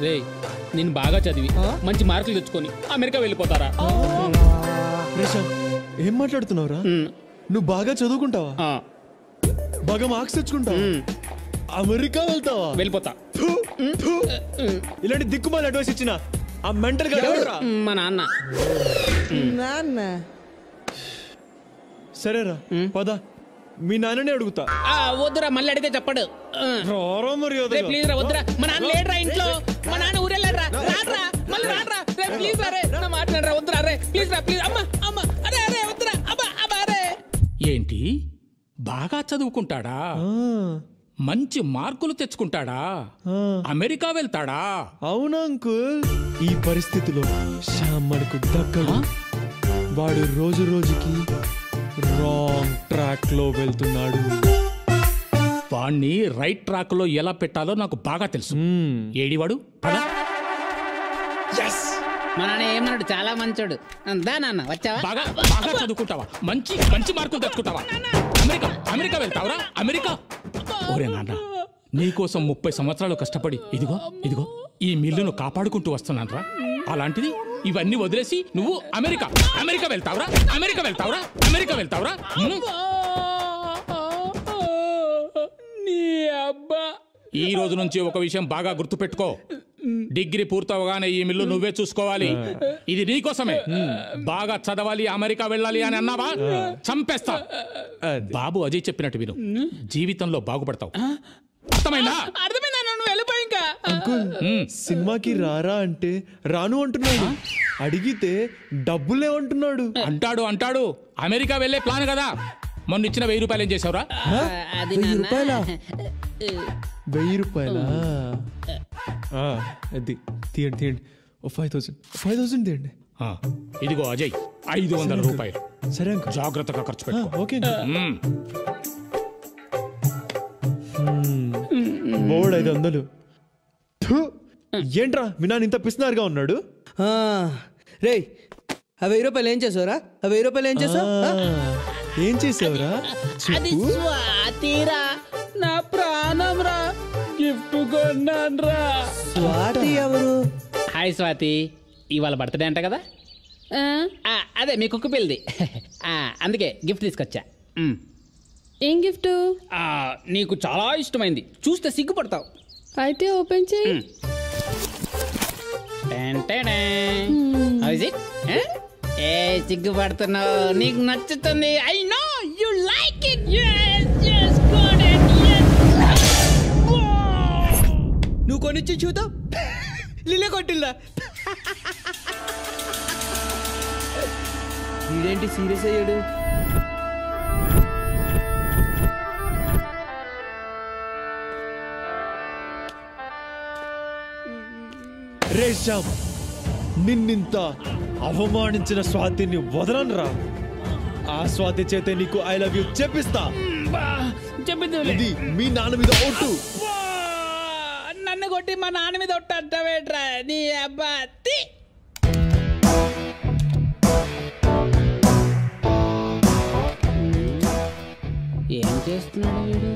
రే నేను బాగా చదివి మంచి మార్కులు తెచ్చుకొని అమెరికా వెళ్ళిపోతారా? ఏం మాట్లాడుతున్నావురా? నువ్వు బాగా చదువుకుంటావా? బాగా మార్క్స్ తెచ్చుకుంటావా? అమెరికా వెళ్తావా? వెళ్ళిపోతా. ఇలాంటి దిక్కుమాల అడ్వైస్ ఇచ్చిన ఆ మెంటల్ గా మా నాన్న. సరేరా పద, మీ నాన్ననే అడుగుతా. వద్దురా, మళ్ళీ అడిగితే చెప్పడు. ప్లీజ్ రా, వద్దురా. మా నాన్న లేడరా ఇంట్లో, మా నాన్న ఊరెళ్ళారా. రాడ్రా, మళ్ళీ రాడ్రా. ప్లీజ్ రా, మాట్లాడరా. వద్దురా రే, ప్లీజ్ రా, ప్లీజ్. అమ్మా అమ్మా, అరే అరే వద్దురా. అబ్బా అబ్బా అరే. ఏంటి బాగా చదువుకుంటాడా? మంచి మార్కులు తెచ్చుకుంటాడా? అమెరికా వెళ్తాడా? అవునా అంకుల్? ఈ పరిస్థితిలో శ్యామ్ మనకు దక్కడు. వాడు రోజు రోజుకి రాంగ్ ట్రాక్ లో వెళ్తున్నాడు. వాణ్ణి రైట్ ట్రాక్ లో ఎలా పెట్టాలో నాకు బాగా తెలుసు. ఏడివాడు? మా నాన్న ఏమన్నాడు? చాలా మంచోడు. దా నాన్న, వచ్చావా? బాగా బాగా చదువుకుంటావా? మంచి మంచి మార్కులు తెచ్చుకుంటావా? అమెరికా అమెరికా వెళ్తావరా? అమెరికా? ఓరే నాన్న, నీకోసం 30 సంవత్సరాలు కష్టపడి ఇదిగో ఇదిగో ఈ మిల్లును కాపాడుకుంటూ వస్తున్నాను రా. అలాంటిది ఇవన్నీ వదిలేసి నువ్వు అమెరికా అమెరికా వెళ్తావరా? అమెరికా వెళ్తావరా? అమెరికా వెళ్తావరా? ఈ రోజు నుంచి ఒక విషయం బాగా గుర్తుపెట్టుకో. డిగ్రీ పూర్తవగానే ఈ మిల్లు నువ్వే చూసుకోవాలి. ఇది నీకోసమే. బాగా చదవాలి, అమెరికా వెళ్ళాలి అని అన్నావా చంపేస్తా. బాబు అజయ్ చెప్పినట్టు విను, జీవితంలో బాగుపడతావు. అర్థమైందా? అర్థమైందా? నువ్వు వెళ్ళిపోయి. ఇంకా అంకుల్ సినిమాకి రారా అంటే రాను అంటున్నాడు. అడిగితే డబ్బులేమంటున్నాడు. అంటాడు అంటాడు. అమెరికా వెళ్ళే ప్లాన్ కదా. మొన్న ఇచ్చిన 1000 రూపాయలు ఏం చేసావురా? 1000 రూపాయలా? 1000 రూపాయలా? అది తీయండి తీయండి. 5000 తీయండి. ఇదిగో అజయ్, 500 రూపాయలు. సరే అంకుల్, జాగ్రత్తగా ఖర్చు పెట్టు. ఓకే. బోర్డు 500. ఏంట్రా మీ నాన్న ఇంత పిసినారుగా ఉన్నాడు? రే, 1000 రూపాయలు ఏం చేసావురా? 1000 రూపాయలు ఏం చేసావు? ఏం చేసావురా? అది స్వాతిరా, నా ప్రాణం రా. గిఫ్ట్ కొన్నాన్రా. స్వాతి ఎవరు? హాయ్ స్వాతి, ఇవాళ బర్త్డే అంట కదా? అదే మీ కుక్క పిల్లది. అందుకే గిఫ్ట్ తీసుకొచ్చా. ఏం గిఫ్ట్? నీకు చాలా ఇష్టమైంది, చూస్తే సిగ్గుపడతావు. అయితే ఓపెన్ చేయి. ఏ సిగ్గుపడుతున్నావు? నీకు నచ్చుతుంది. I know you like it. నువ్వు కొనిచ్చి చూద్దాం. లిలే కొట్టిల్లా. వీడేంటి సీరియస్ అయ్యాడు? రే శ్యామ్, నిన్నింత అవమానించిన స్వాతిని వదలనురా. ఆ స్వాతి చేతే నీకు ఐ లవ్ యూ చెప్పిస్తా. ఇది మీ నాన్న మీద ఒట్టు. నన్ను కొట్టి మా నాన్న మీద ఒట్టు అంటావేట్రా నీ అబ్బా. ఏం చేస్తున్నాడు వీడు?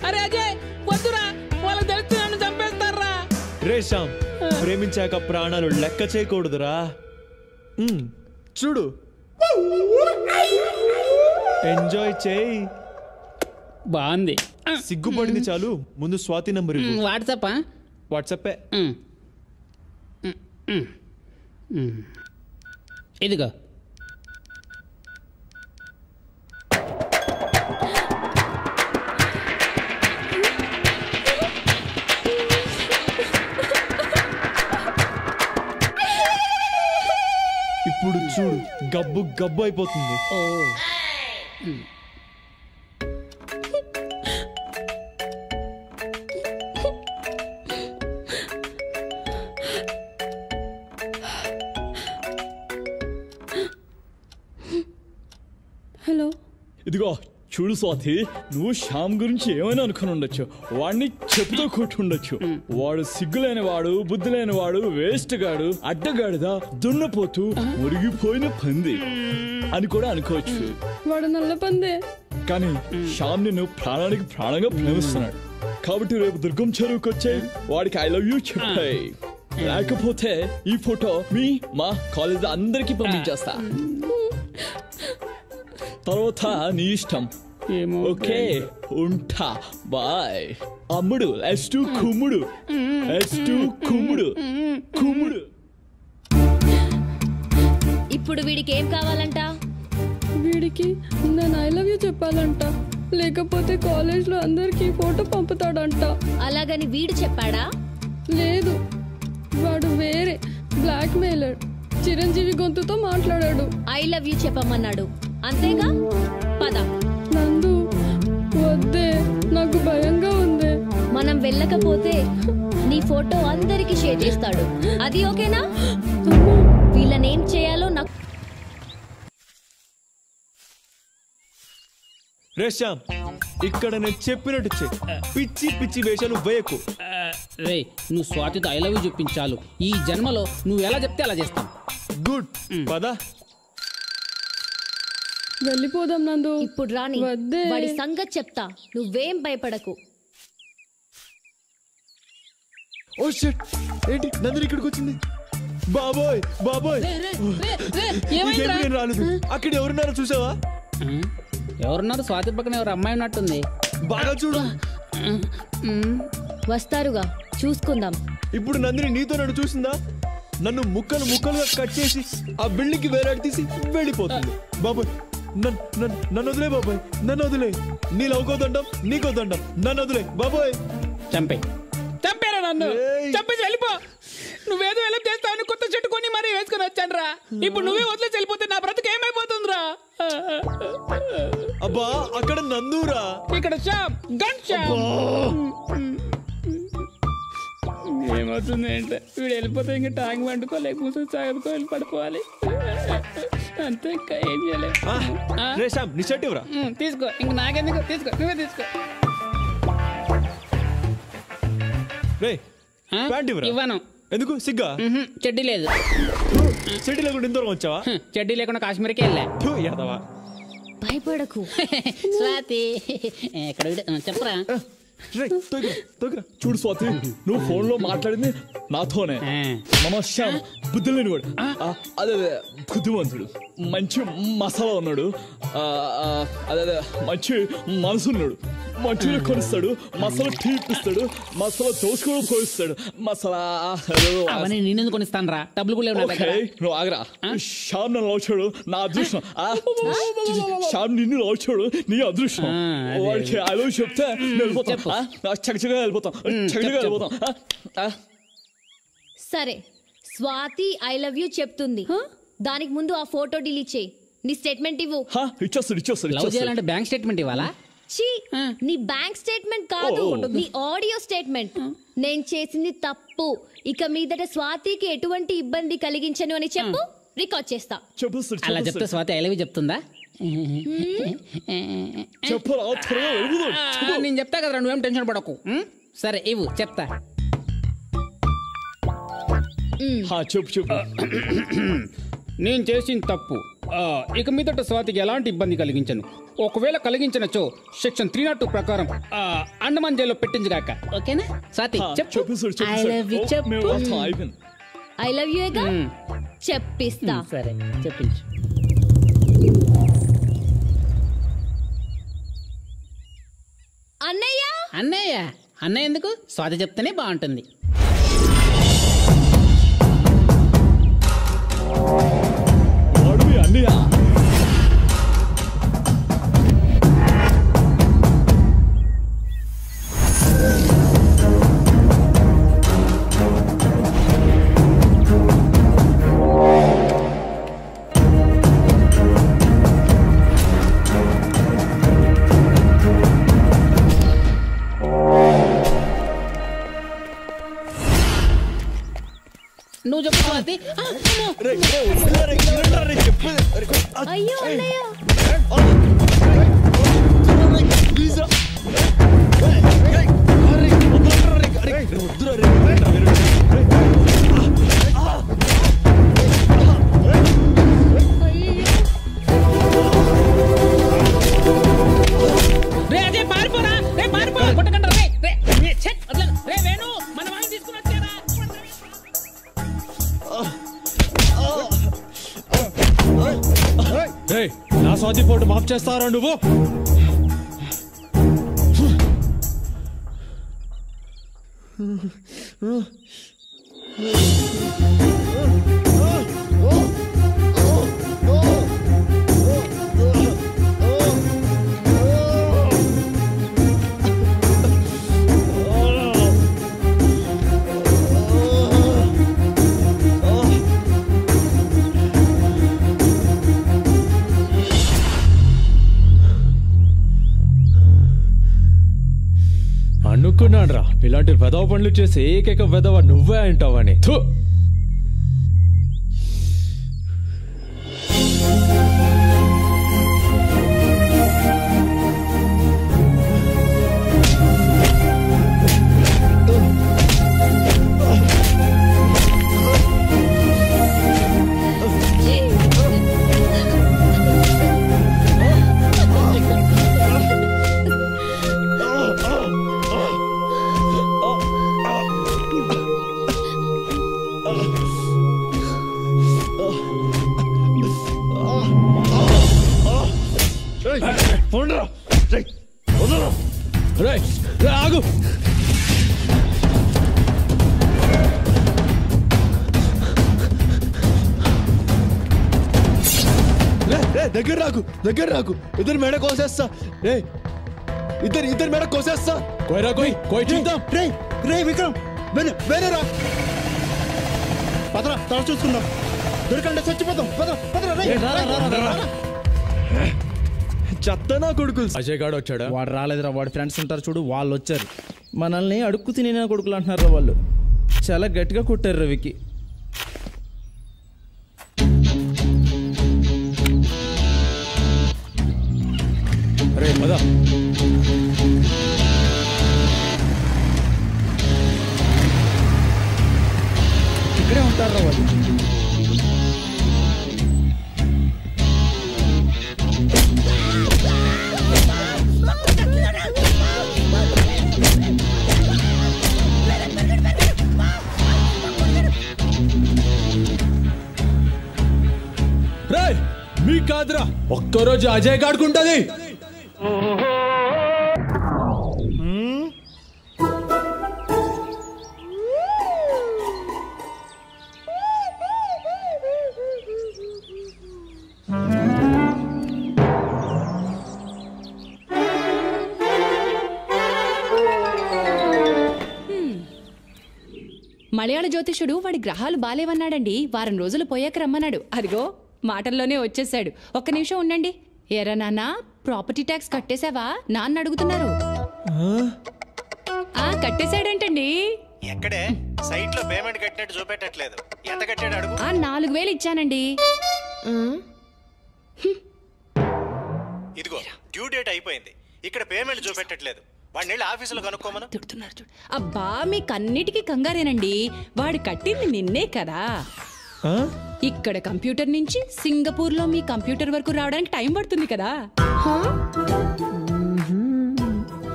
అరే అజయ్ వద్దురా, వాళ్ళకి తెలిసి నన్ను చంపేస్తారా. రే శ్యామ్, ప్రేమించాక ప్రాణాలు లెక్క చేయకూడదురా. చూడు, ఎంజాయ్ చేయి. బాగుంది. సిగ్గుపడింది చాలు, ముందు స్వాతి నంబర్ వాట్సాపా? వాట్సాపే. ఇదిగో. ఇప్పుడు చూడు, గబ్బు గబ్బు అయిపోతుంది. హలో, ఇదిగో చూడు స్వాతి, నువ్వు శ్యామ్ గురించి ఏమైనా అనుకుని ఉండొచ్చు. వాడిని చెప్పుతో కొట్టుండొచ్చు. వాడు సిగ్గులేని వాడు, బుద్ధి లేని వాడు, వేస్ట్ గాడు, అడ్డగాడిదా, దున్నపోతూ మురిగిపోయిన పంది అని కూడా అనుకోవచ్చు. వాడు నల్ల పందే. కానీ శ్యామ్ నిన్ను ప్రాణానికి ప్రాణంగా ప్రేమిస్తున్నాడు. కాబట్టి రేపు దుర్గం చెరువుకి వచ్చే వాడికి ఐ లవ్ యూ చెప్పాయి. లేకపోతే ఈ ఫోటో మా కాలేజ్ అందరికి పంపించేస్తా. తర్వాత నీ ఇష్టం. ఓకే ఉంటా బాయ్. అమ్ముడు S2 కుమ్ముడు S2 కుమ్ముడు కుమ్ముడు. ఇప్పుడు వీడికి ఏం కావాలంట? వీడికి నేను ఐ లవ్ యూ చెప్పాలంట, లేకపోతే కాలేజ్లో అందరికి ఫోటో పంపుతాడంట. అలాగని వీడు చెప్పాడా? లేదు, వాడు వేరే బ్లాక్ మెయిలర్ చిరంజీవి గొంతుతో మాట్లాడాడు. ఐ లవ్ యూ చెప్పమన్నాడు అంతేగా? పద. నందు వద్దే, నాకు భయంగా ఉంది. మనం వెళ్ళకపోతే నీ ఫోటో అందరికి షేర్ చేస్తాడు. అది ఓకేనా? వీళ్ళనేం చేయాలో నాకు. రే శ్యామ్, ఇక్కడ నేను చెప్పినట్టు చెయ్యి. పిచ్చి పిచ్చి వేషాలు వేయకు. రే నువ్వు స్వాతితో ఐ లవ్ యూ చెప్పించాలు. ఈ జన్మలో నువ్వు ఎలా చెప్తే అలా చేస్తాం. గుడ్ పదా. వెళ్ళిపోదాం నందు. ఇప్పుడు రాని వద్దే. వాడి సంగతి చెప్తా, నువ్వేం భయపడకు. ఓ షిట్, ఏంటి నందిని ఇక్కడికి వచ్చింది? బాబోయ్ బాబోయ్, ఇంకేమీ నేను రాలేదు. అక్కడ ఎవరున్నారో చూసావా? ఎవరున్నారు? స్వాతి పక్కన ఎవరు అమ్మాయి ఉన్నట్టుంది. బాగా చూడు. వస్తారుగా, చూసుకుందాం. ఇప్పుడు నందిని నీతో నన్ను చూసిందా? నన్ను ముక్కలు ముక్కలుగా కట్ చేసి ఆ బిల్డింగ్ కి వేలాడి తీసి వెళ్ళిపోతుంది. బాబోయ్ నన్ను వదిలే బాబోయ్, నన్ను వదిలే. నీ లవ్కోదండం నీకోదండం, నన్ను వదిలే బాబోయ్. చంపేరా నన్ను, చంపేసి వెళ్ళిపో. నువ్వేదో వెళ్ళి చేస్తావని కొత్త చెట్టు కొని మరీ వేసుకుని వచ్చాను రా. ఇప్పుడు నువ్వే వదిలేసి వెళ్ళిపోతే నా బ్రతుకు ఏమైపోతుందిరా? అబ్బా అక్కడ నందురా, ఇక్కడ శ్యామ్, గన్ శ్యామ్. ఏమవుతుంది అంటే వీడు వెళ్ళిపోతే ఇంకా టాంగ్ వండుకో, లేకపోతే సాగదుకో వెళ్ళి పడుకోవాలి. అంతే, ఇంకా ఏం చేయలేదు. రే శ్యామ్ నీ షర్ట్ ఇవ్వరా. తీసుకో, ఇంక నాకెందుకు, తీసుకో, నువ్వే తీసుకో. రే ప్యాంట్ ఇవ్వరా. ఇవ్వను. ఎందుకు? సిగ్గా? చెడ్డీ లేదు. చెడ్డీ లేకుండా ఇంత దూరం వచ్చావా? చెడ్డీ లేకుండా కాశ్మీర్కి వెళ్ళా. యాదవా. భయపడకు. స్వాతి ఎక్కడ చెప్పరా. చూడు స్వాతి, నువ్వు ఫోన్ లో మాట్లాడింది నాతోనే. మన శ్యామ్ బుద్ధి లేనివాడు, అదే బుద్ధిమంతుడు, మంచి మసాలా ఉన్నాడు, అదే మంచి మనసున్నాడు. మంచిగా కొనిస్తాడు, మసాలా టీపిస్తాడు, మసాలా దోశ కూడా కొనిస్తాడు. మసాలా అవన్నీ నేనెందుకు కొనిస్తాను రా, డబ్బులు కూడా లేవు నా దగ్గర. నువ్వు ఆగరా. శ్యామ్ నన్ను లవ్ నా అదృష్టం. శ్యామ్ నిన్ను లవ్ నీ అదృష్టం. వాడికి ఐ లవ్ చెప్తే వెళ్ళిపోతాం, చక్కగా వెళ్ళిపోతాం, చక్కగా వెళ్ళిపోతాం. సరే, స్వాతి ఐ లవ్ యూ చెప్తుంది. దానికి ముందు ఆ ఫోటో డిలీట్ చేయి. నీ స్టేట్మెంట్ ఇవ్వు. ఇచ్చేస్తాడు. లవ్ చేయాలంటే బ్యాంక్ స్టేట్మెంట్ ఇవ్వాలా? నీ బ్యాంక్ స్టేట్మెంట్ కాదు, నీ ఆడియో స్టేట్మెంట్. నేను చేసింది తప్పు, ఇక మీదట స్వాతికి ఎటువంటి ఇబ్బంది కలిగించను అని చెప్పు, రికార్డ్ చేస్తా. అలా చెప్తే స్వాతి ఐ లవ్ యూ చెప్తుందా? నేను చెప్తా కదరా, నువ్వేం టెన్షన్ పడకు. సరే ఇవ్వు, చెప్తా. చెప్పు. నేను చేసిన తప్పు, ఇక మీదట స్వాతికి ఎలాంటి ఇబ్బంది కలిగించను. ఒకవేళ కలిగించనచో సెక్షన్ 302 ప్రకారం అండమాన్ జైల్లో పెట్టించగాక. ఓకేనా స్వాతి? చెప్పు. ఐ లవ్ యూ చెప్పు. ఐ లవ్ యూ చెప్పిస్తా. సరే చెప్పించు. అన్నయ్య. అన్నయ్య ఎందుకు? స్వాతి చెప్తేనే బాగుంటుంది. అన్నయ్య నువ్వు చెప్పు స్వాతి. అయ్యో అన్నయ్య. స్వాతి ఫోటో మాఫ్ చేస్తారా నువ్వు? అనుకున్నాడ్రా ఇలాంటి వెధవ పనులు చేసి ఏకైక వెధవ నువ్వే అంటావని. ఆగు. దగ్గర రాకు, దగ్గర రాకు. ఇద్దరు మెడ కోసేస్తా. ఇద్దరు మెడ కోసేస్తా. కోయరా కోయ్ కోయ్ చూద్దాం. రే విక్రమ్ వేరేరా పదరా, తల చూసుకుందాం. దొరికంటే చచ్చిపోతాం. చెత్తనా కొడుకులు. అజయ్ గాడు వచ్చాడా? వాడు రాలేదురా, వాడి ఫ్రెండ్స్ ఉంటారు చూడు, వాళ్ళు వచ్చారు. మనల్ని అడుక్కు తినే కొడుకులు అంటున్నారు వాళ్ళు. చాలా గట్టిగా కొట్టారు రవికి. అరే పద. ఇక్కడే ఉంటారు వాళ్ళు. మీ కాదురా, ఒక్కరోజు అజయ్ గాడుకుంటది. మలయాళ జ్యోతిషుడు వాడి గ్రహాలు బాలేవన్నాడండి. వారం రోజులు పోయాక రమ్మన్నాడు. అదిగో మాటల్లోనే వచ్చేసాడు. ఒక్క నిమిషం ఉండండి. ఎరా నాన్న, ప్రాపర్టీ ట్యాక్స్ కట్టేశావా? నాన్న అడుగుతున్నారు. కట్టేశాడంటండి. ఎక్కడే? సైట్ లో పేమెంట్ కట్టినట్టు చూపెట్టట్లేదు. ఎంత కట్టాడు అడుగు. 4000 ఇచ్చానండి. ఇదిగో డ్యూ డేట్ అయిపోయింది. ఇక్కడ పేమెంట్ చూపెట్టట్లేదు. వాడిని వెళ్ళి ఆఫీసులో కనుక్కోమను. తిడుతున్నారు చూడు. అబ్బా మీకన్నిటికీ కంగారేనండి. వాడు కట్టింది నిన్నే కదా. ఇక్కడ కంప్యూటర్ నుంచి సింగపూర్ లో మీ కంప్యూటర్ వరకు రావడానికి టైం పడుతుంది కదా.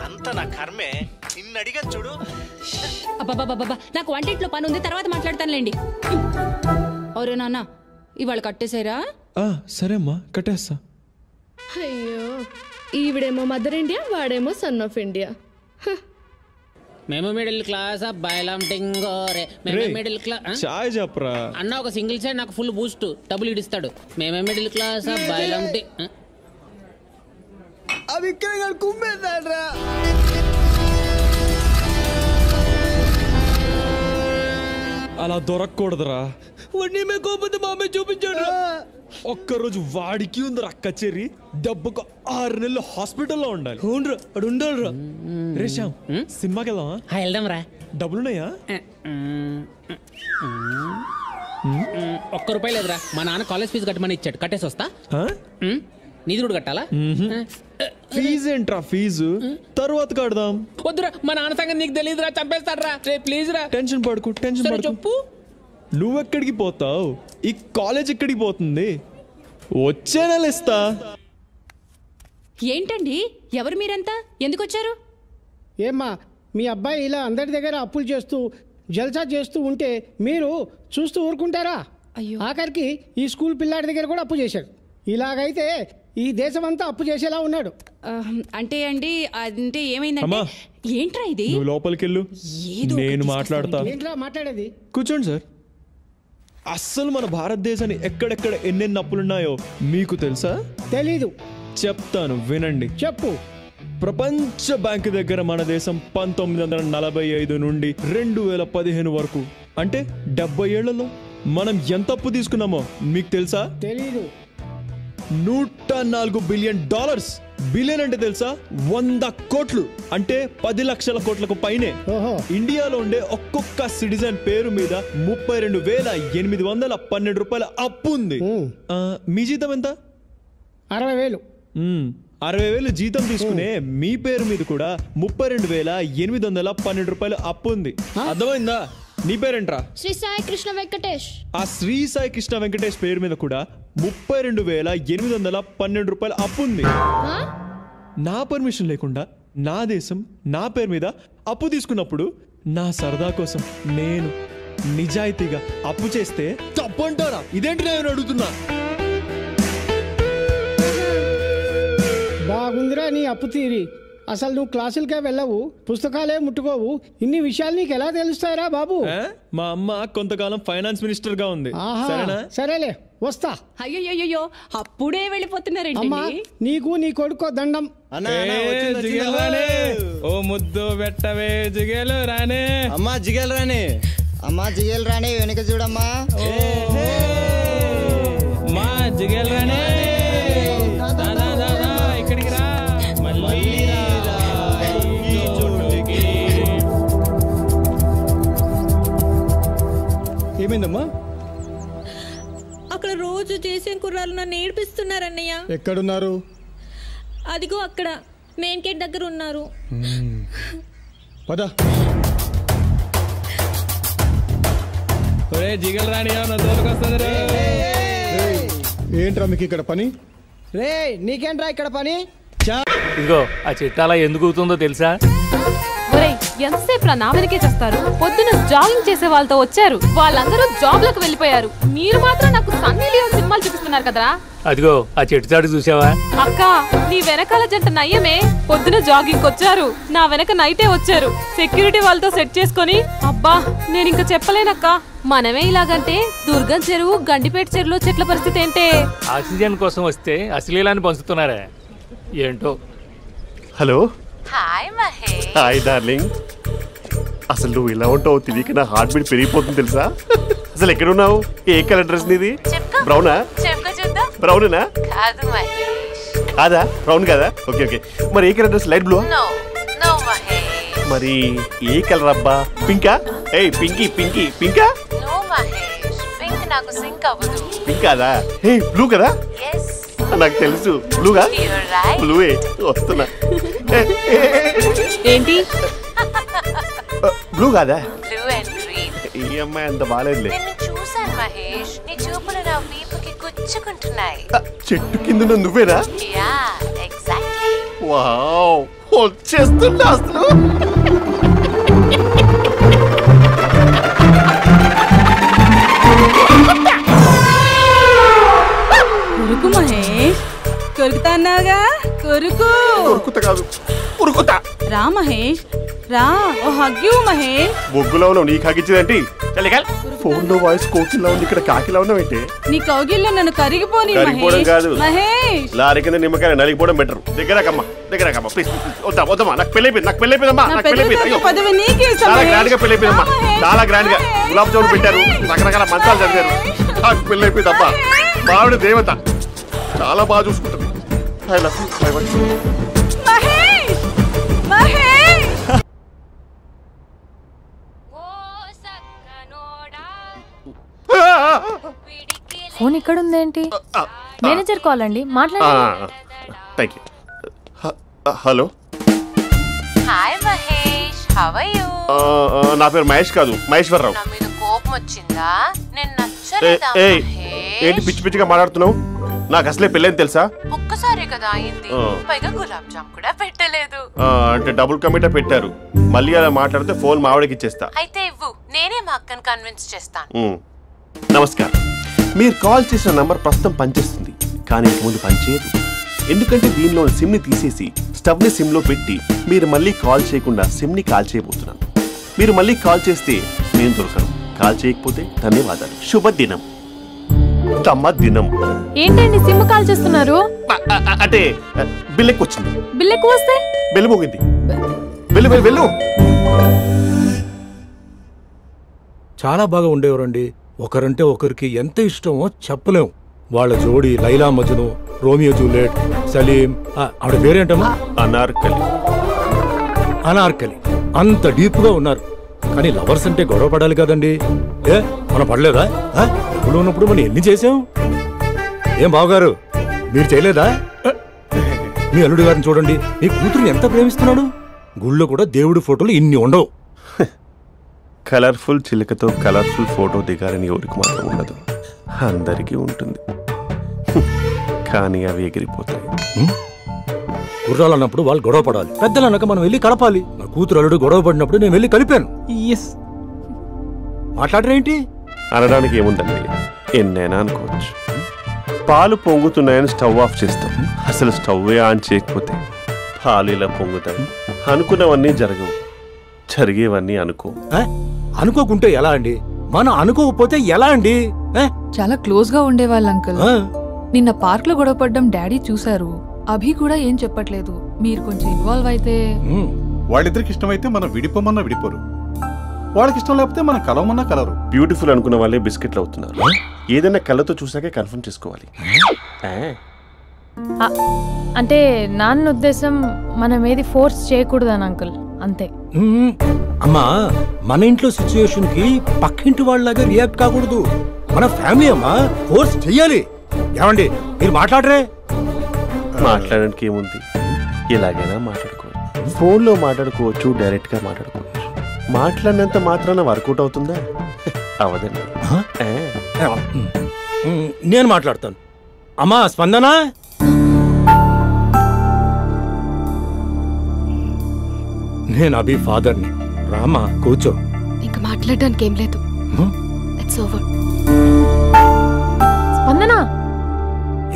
అంత నా కర్మే. నిన్ను అడిగాను చూడు. అబ్బాబాబాబా, నాకు వంటింట్లో పని ఉంది, తర్వాత మాట్లాడతానులేండి. అవురే నాన్న, ఇవాళ కట్టేశారా? సరే అమ్మా, కట్టేస్తా. అయ్యో, ఈవిడేమో మదర్ ఇండియా, వాడేమో సన్ ఆఫ్ ఇండియా. మేము మిడిల్ క్లాస్ అబ్బాయిలం టింగోరే. మేము మిడిల్ క్లాస్. చాయ్ చెప్పరా అన్న. ఒక సింగిల్ సైడ్ నాకు ఫుల్ బూస్ట్ డబ్బులు ఇడిస్తాడు. మేమే మిడిల్ క్లాస్ అబ్బాయిలం. అవి ఇక్కడ కుమ్మేశాడ్రా. అలా దొరకకూడదురా. వాడిని మేకోపోతే మామే చూపించాడు. ఒక్కరోజు వాడికి ఉందిరా కచేరి. దెబ్బకు 6 నెలలు హాస్పిటల్లో ఉండాలి. అవునరా, అడు ఉండాలిరా. రే శ్యామ్, సినిమాకి వెళ్దామా? వెళ్దాం రా. డబ్బులున్నాయా? ₹1 లేదురా. మా నాన్న కాలేజ్ ఫీజు కట్టమని ఇచ్చాడు. కట్టేసి వస్తా. నీది కూడా కట్టాలా? ఫీజు ఏంట్రా? ఫీజు తర్వాత కడదాం. వద్దురా, మా నాన్న సంగతి నీకు తెలియదురా, చంపేస్తాడ్రా. ప్లీజ్ రా. టెన్షన్ పడుకు, టెన్షన్ పడుకు. చెప్పు. నువ్వెక్కడికి పోతావు? ఈ కాలేజ్ ఎక్కడికి పోతుంది? వచ్చే నెల ఇస్తా. ఏంటండి, ఎవరు మీరంతా? ఎందుకు వచ్చారు? ఏమ్మా, మీ అబ్బాయి ఇలా అందరి దగ్గర అప్పులు చేస్తూ జల్సా చేస్తూ ఉంటే మీరు చూస్తూ ఊరుకుంటారా? అయ్యో, ఆఖరికి ఈ స్కూల్ పిల్లాడి దగ్గర కూడా అప్పు చేశాడు. ఇలాగైతే ఈ దేశమంతా అప్పు చేసేలా ఉన్నాడు. అంటే ఏమైందంటే ఏంట్రా ఇది? నువ్వు లోపలికి వెళ్ళు, నేను మాట్లాడతా. ఏంట్రా మాట్లాడేది? కూర్చోండి సార్. అస్సలు మన భారతదేశాన్ని ఎక్కడెక్కడ ఎన్నెన్ని అప్పులున్నాయో మీకు తెలుసా? తెలీదు. చెప్తాను, వినండి. చెప్పు. ప్రపంచ బ్యాంకు దగ్గర మన దేశం 1945 నుండి 2015 వరకు అంటే 70 ఏళ్లలో మనం ఎంత అప్పు తీసుకున్నామో మీకు తెలుసా? తెలీదు. $104 బిలియన్. బిలియన్ అంటే తెలుసా? 100 కోట్లు అంటే 10 లక్షల కోట్లకు పైనే. ఇండియాలో ఉండే ఒక్కొక్క సిటిజన్ పేరు మీద 32,812 రూపాయల అప్పు ఉంది. మీ జీతం ఎంత? 60,000. 60,000 జీతం తీసుకునే మీ పేరు మీద కూడా 32,812 రూపాయలు అప్పు ఉంది. అర్థమైందా? నీ పేరేంట్రా? శ్రీ సాయి కృష్ణ వెంకటేష్. ఆ శ్రీ సాయి కృష్ణ వెంకటేష్ పేరు మీద కూడా 32,812 రూపాయలు అప్పు ఉంది. నా పర్మిషన్ లేకుండా నా దేశం నా పేరు మీద అప్పు తీసుకున్నప్పుడు నా సరదా కోసం నేను నిజాయితీగా అప్పు చేస్తే తప్పు అంటారా? ఇదేంటి నేను అడుగుతున్నా. బాగుందిరా నీ అప్పు తీరి. అసలు నువ్వు క్లాసులకే వెళ్ళవు, పుస్తకాలే ముట్టుకోవు, ఇన్ని విషయాలు నీకు ఎలా తెలుస్తాయిరా బాబు? మా అమ్మ కొంతకాలం ఫైనాన్స్ మినిస్టర్ గా ఉంది. సరేలే, వస్తా. అయ్యో అప్పుడే వెళ్ళిపోతున్నారండి. అమ్మా, నీకు నీ కొడుకో దండం. ఓ ముద్దు పెట్టవే జిగేలు రానే. అమ్మా జిగేలు రానే, అమ్మా జిగేలు రానే, వెనక చూడమ్మా. మా జిగేలు రానే, ఇక్కడికి రా. ఏమైందమ్మా? అక్కడ రోజు చేసే కుర్రాలు నన్ను ఏడిపిస్తున్నారన్నయ్య. ఎక్కడున్నారు? అదిగో అక్కడ మెయిన్ గేట్ దగ్గర ఉన్నారు. పద. జిగల్ రాణి ఏంట్రా మీకు ఇక్కడ పని? రే నీకేంట్రా ఇక్కడ పని? ఇదిగో ఆ చెట్టు అలా ఎందుకు అవుతుందో తెలుసా? ఎంతసేపు నా వెనకే చేస్తారు? పొద్దున జాగింగ్ చేసే వాళ్ళతో వచ్చారు, వాళ్ళందరూ జాబ్ లకు వెళ్ళిపోయారు. మీరు మాత్రం నాకు సన్నీ లియోన్ సినిమాలు చూపిస్తున్నారు కదరా. అదిగో ఆ చెట్టు చాటు చూసావా? అక్క, నీ వెనకాల జంట నయ్యమే. పొద్దున జాగింగ్ వచ్చారు, నా వెనక నైటే వచ్చారు. సెక్యూరిటీ వాళ్ళతో సెట్ చేసుకొని అబ్బా నేను ఇంకా చెప్పలేనక్క. మనమే ఇలాగంటే దుర్గం చెరువు, గండిపేట చెరువులో చెట్ల పరిస్థితి ఏంటే? ఆక్సిజన్ కోసం వస్తే అశ్లీలాన్ని పంచుతున్నారా ఏంటో. Hello. Hi Mahesh. Hi darling. అసలు నువ్వు ఇలా ఉంటావు తెలియక నా హార్ట్ బీట్ పెరిగిపోతుంది తెలుసా? అసలు ఎక్కడున్నావు? ఏ కలర్ డ్రెస్ నీది? బ్రౌనా? బ్రౌనేనా? కాదు మహేష్. కాదా? బ్రౌన్ కాదా? Okay okay. మరి ఏ colour dress? Light blue? No Mahesh. మరి ఏ కలర్ అబ్బా? పింకా? ఏయ్ పింకీ పింకీ పింకా? నో మహేష్, పింక్ నాకు సింక్ అవ్వదు. పింక్ కాదా? ఏయ్ బ్లూ కదా? yes. నాకు తెలుసు బ్లూగా. బ్లూవే వస్తున్నా. ఏంటి బ్లూ కాదా? Blue and green. ఈ అమ్మాయి అంత బాలేదులే. నిన్ను చూశాను మహేష్, నీ చూపులు నా వీపుకి గుచ్చుకుంటున్నాయి. చెట్టు కింద నువ్వేనా? Yeah exactly. వావ్, వచ్చేస్తున్నా అసలు. కొరుకు మహేష్, కొరుకుతా అన్నావుగా, కొరుకు. కొరుకుతా కాదు, ఉరుకుతా. రా మహేష్ రా, ఓ హగ్గు మహేష్. బొగ్గులో ఉన్నావు, నీకు హగ్గించేదేంటి? ఫోన్ లో వాయిస్ కోకిలా ఉంది, ఇక్కడ కాకిలా ఉన్నావేంటి? నీ కౌగిల్లో నన్ను కరిగిపోని కరిగిపోవడం కాదు మహేష్. లారీ కింద నిమ్మకాయ నలిగిపోవడం బెటర్. దగ్గరకమ్మా దగ్గరకమ్మా ప్లీజ్. వద్దమ్మా, నాకు పెళ్ళైపోయింది, నాకు పెళ్ళైపోయిందమ్మా, నాకు పెళ్ళైపోయింది. చాలా గ్రాండ్ గా పెళ్ళైపోయిందమ్మా, చాలా గ్రాండ్ గా. గులాబ్ జామున్ పెట్టారు, రకరకాల మంచాలు చదివారు. నాకు పెళ్ళైపోయిందమ్మా. మావిడ దేవత, చాలా బాగా చూసుకుంటుంది. I love you. Mahesh Mahesh. Phone ఇక్కడ ఉందేంటి? మేనేజర్ కాల్ అండి, మాట్లాడండి. Thank you. Hello. Hi Mahesh, how are you? నా పేరు మహేష్ కాదు, మహేశ్వరరావు. నా మీద కోపం వచ్చిందా? నేను నచ్చలేదా మహేష్? ఏంటి పిచ్చి పిచ్చిగా మాట్లాడుతున్నావు? నాకు అసలే పెళ్ళని తెలుసా? ఒక్కసారి కదా అయింది, పైగా గులాబ్ జామ్ కూడా పెట్టలేదు. అంటే డబుల్ కమిటా పెట్టారు. మళ్ళీ అలా మాట్లాడితే ఫోన్ మావిడకి ఇచ్చేస్తా. అయితే ఇవ్వు, నేనే మా అక్కని కన్విన్స్ చేస్తాను. నమస్కారం. మీరు కాల్ చేసిన నంబర్ ప్రస్తుతం పనిచేస్తుంది, కానీ ఇంక ముందు పనిచేయదు. ఎందుకంటే దీనిలో సిమ్ని తీసేసి స్టవ్ని సిమ్లో పెట్టి మీరు మళ్ళీ కాల్ చేయకుండా సిమ్ని కాల్ చేయబోతున్నాను. మీరు మళ్ళీ కాల్ చేస్తే నేను దొరకను, కాల్ చేయకపోతే ధన్యవాదాలు. శుభదినం. తమ దినం. ఏంటండి సిమ్ కాల్ చేస్తున్నారు? అంటే బిల్ ఎక్కువ వచ్చింది. బిల్ ఎక్కువ వస్తే బెల్లు మోగింది. వెళ్ళు వెళ్ళు వెళ్ళు. చాలా బాగా ఉండేవారండి. ఒకరంటే ఒకరికి ఎంత ఇష్టమో చెప్పలేం. వాళ్ళ జోడి లైలా మజ్ను, రోమియో జూలియట్, సలీం, ఆవిడ పేరేంటమ్మా? అనార్కలి. అనార్కలి. అంత డీప్ గా ఉన్నారు. కానీ లవర్స్ అంటే గొడవ పడాలి కదండి. మనం పడలేదా? ఎప్పుడు ఉన్నప్పుడు మనం ఎన్ని చేసాం? ఏం బావగారు మీరు చేయలేదా? మీ అల్లుడి గారిని చూడండి, మీ కూతురుని ఎంత ప్రేమిస్తున్నాడు. గుళ్ళో కూడా దేవుడి ఫోటోలు ఇన్ని ఉండవు. కలర్ఫుల్ చిలుకతో కలర్ఫుల్ ఫోటో దిగాలని ఎవరికి మాత్రం ఉండదు, అందరికీ ఉంటుంది. కానీ అవి ఎగిరిపోతాయి. గుర్రాలు అన్నప్పుడు వాళ్ళు గొడవ పడాలి, పెద్దలు అన్నాక మనం వెళ్ళి కలపాలి. నా కూతురు అల్లుడు గొడవ పడినప్పుడు నేను వెళ్ళి కలిపాను. మాట్లాడరేంటి? అనడానికి ఏముందండి, ఎన్నైనా అనుకోవచ్చు. పాలు పొంగుతున్నాయని స్టవ్ ఆఫ్ చేస్తాం, అసలు స్టవ్వే ఆన్ చేయకపోతే పాలు ఇలా పొంగుతాయి. అనుకున్నవన్నీ జరగవు, జరిగేవన్నీ అనుకోకుంటే ఎలా అండి? మనం అనుకోకపోతే ఎలా అండి? చాలా క్లోజ్ గా ఉండేవాళ్ళు అంకుల్. నిన్న పార్క్ లో గొడవ పడ్డం డాడీ చూసారు. అభి కూడా ఏం చెప్పట్లేదు. మీరు కొంచెం ఇన్వాల్వ్ అయితే. వాళ్ళిద్దరికి ఇష్టమైతే మనం విడిపోమన్నా విడిపోరు, వాళ్ళకి ఇష్టం లేకపోతే మనం కలవమన్నా కలరు. బ్యూటిఫుల్ అనుకున్న వాళ్ళే బిస్కెట్లు అవుతున్నారు. ఏదైనా కళ్ళతో చూసాకే కన్ఫర్మ్ చేసుకోవాలి. అంటే నాన్న ఉద్దేశం మనం ఏది ఫోర్స్ చేయకూడదని అంకుల్, అంతే. అమ్మా, మన ఇంట్లో సిచ్యుయేషన్ కి పక్కింటి వాళ్ళలాగా రియాక్ట్ కాకూడదు. మన ఫ్యామిలీ అమ్మా, ఫోర్స్ చెయ్యాలి. ఏమండి మీరు మాట్లాడరే? మాట్లాడడానికి ఏముంది, ఎలాగైనా మాట్లాడుకోవచ్చు. ఫోన్లో మాట్లాడుకోవచ్చు, డైరెక్ట్ గా మాట్లాడుకోవచ్చు. మాట్లాడినంత మాత్రాన వర్కౌట్ అవుతుందా? అవదండి. నేను మాట్లాడతాను. అమ్మా స్పందన, నేను అభి ఫాదర్ని. రామా కూర్చో. ఇంకా మాట్లాడడానికి ఏం లేదు. It's over. స్పందన,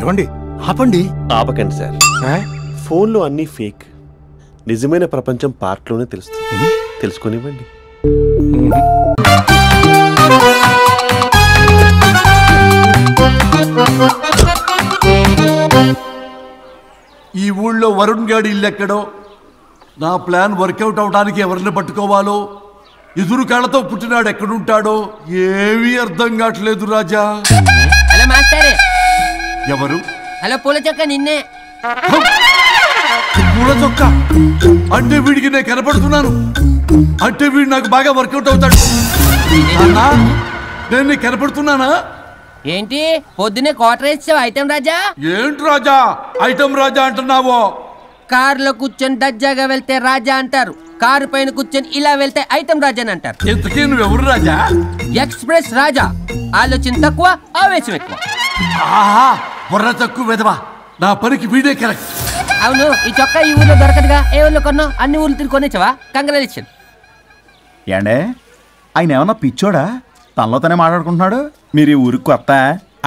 ఏమండి ఆపండి. ఆపకండి సార్, ఫోన్లో అన్ని ఫేక్. నిజమైన ప్రపంచం పార్క్లోనే తెలుస్తుంది, తెలుసుకొనివ్వండి. ఈ ఊళ్ళో వరుణ్ గాడి ఇల్లు ఎక్కడో, నా ప్లాన్ వర్కౌట్ అవడానికి ఎవరిని పట్టుకోవాలో, ఎదురు కాళ్ళతో పుట్టినాడు ఎక్కడుంటాడో ఏమీ అర్థం కావట్లేదు రాజా. Hello master. ఎవరు? హలో పూల చొక్క నిన్నే. పూల చొక్క అంటే వీడికి నేను కనపడుతున్నాను, అంటే వీడు నాకు బాగా వర్కౌట్ అవుతాడు. నేను నీకు కనపడుతున్నానా? ఏంటి పొద్దునే క్వార్టర్ వేసావు ఐటమ్ రాజా? ఏంటి రాజా ఐటమ్ రాజా అంటున్నావో? కారులో కూర్చొని దజ్జాగా వెళ్తే రాజా అంటారు, కారు పైన కూర్చొని ఇలా వెళ్తే ఐటమ్ రాజా అని అంటారు. ఇంతకీ నువ్వెవరు రాజా? ఎక్స్ప్రెస్ రాజా. ఆలోచన తక్కువ, ఆవేశం ఎక్కువ. ఆహా, బుర్ర తక్కువ వెదవా. నా పనికి వీడే కరెక్ట్. అవును, ఈ చొక్కా ఈ ఊర్లో దొరకదుగా. ఏ ఊర్లో కొన్నావు? అన్ని ఊర్లు తిరిగి కొనేచ్చావా? కంగ్రాచులేషన్. ఏండే ఆయన ఏమన్నా పిచ్చోడా? తనలో తనే మాట్లాడుకుంటున్నాడు. మీరు ఈ ఊరికి కొత్త,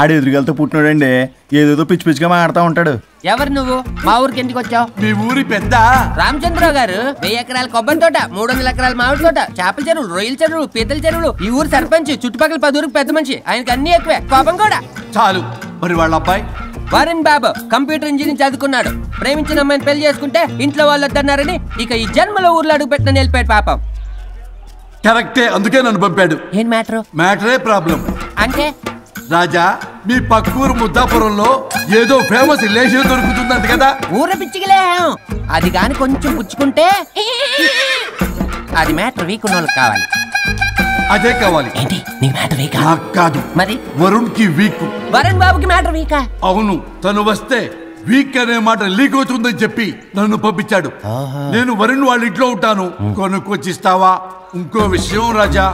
ఆడు ఎదురుగలతో పుట్టినాడండి. ఏదేదో పిచ్చి పిచ్చిగా మాట్లాడుతూ ఉంటాడు. ఎవరు నువ్వు? మా ఊరికి ఎందుకు వచ్చావు? మీ ఊరి పెద్ద రామచంద్రరావు గారు 1000 ఎకరాల కొబ్బరి తోట, 300 ఎకరాల మామిడి తోట, చేపల చెరువులు, రొయ్యల చెరువులు, పీతల చెరువులు. ఈ ఊరు సర్పంచ్, చుట్టుపక్కల 10 ఊరికి పెద్ద మనిషి. ఆయనకి అన్ని ఎక్కువే, కోపం కూడా. చాలు. మరి వాళ్ళ అబ్బాయి వరుణ్ బాబు కంప్యూటర్ ఇంజనీరింగ్ చదువుకున్నాడు. ప్రేమించిన అమ్మాయిని పెళ్లి చేసుకుంటే ఇంట్లో వాళ్ళు వద్దన్నారని ఇక ఈ జన్మలో ఊర్లో అడుగు పెట్టిన నిలిపాడు పాపం. కరెక్టే, అందుకే నన్ను పంపాడు. ఏం మ్యాటర్? మ్యాటరే ప్రాబ్లం. అంటే రాజా, మీ పక్కూరు ముద్దాపురంలో ఏదో ఫేమస్ రిలేషన్ దొరుకుతుందంట కదా? ఊర పిచ్చికిలే. అది గాని కొంచెం పుచ్చుకుంటే అది మ్యాటర్ వీక్ ఉన్న వాళ్ళకి కావాలి. అదే కావాలి. ఏంటి నీ మ్యాటర్ వీక్? నాకు కాదు, మరి వరుణ్ కి వీక్. వరుణ్ బాబుకి మ్యాటర్ వీకా? అవును, తను వస్తే వీక్ అనే మాట లీక్ అవుతుందని చెప్పి నన్ను పంపించాడు. నేను వరుణ్ వాళ్ళ ఇంట్లో ఉంటాను, కొనుక్కొచ్చిస్తావా? ఇంకో విషయం రాజా,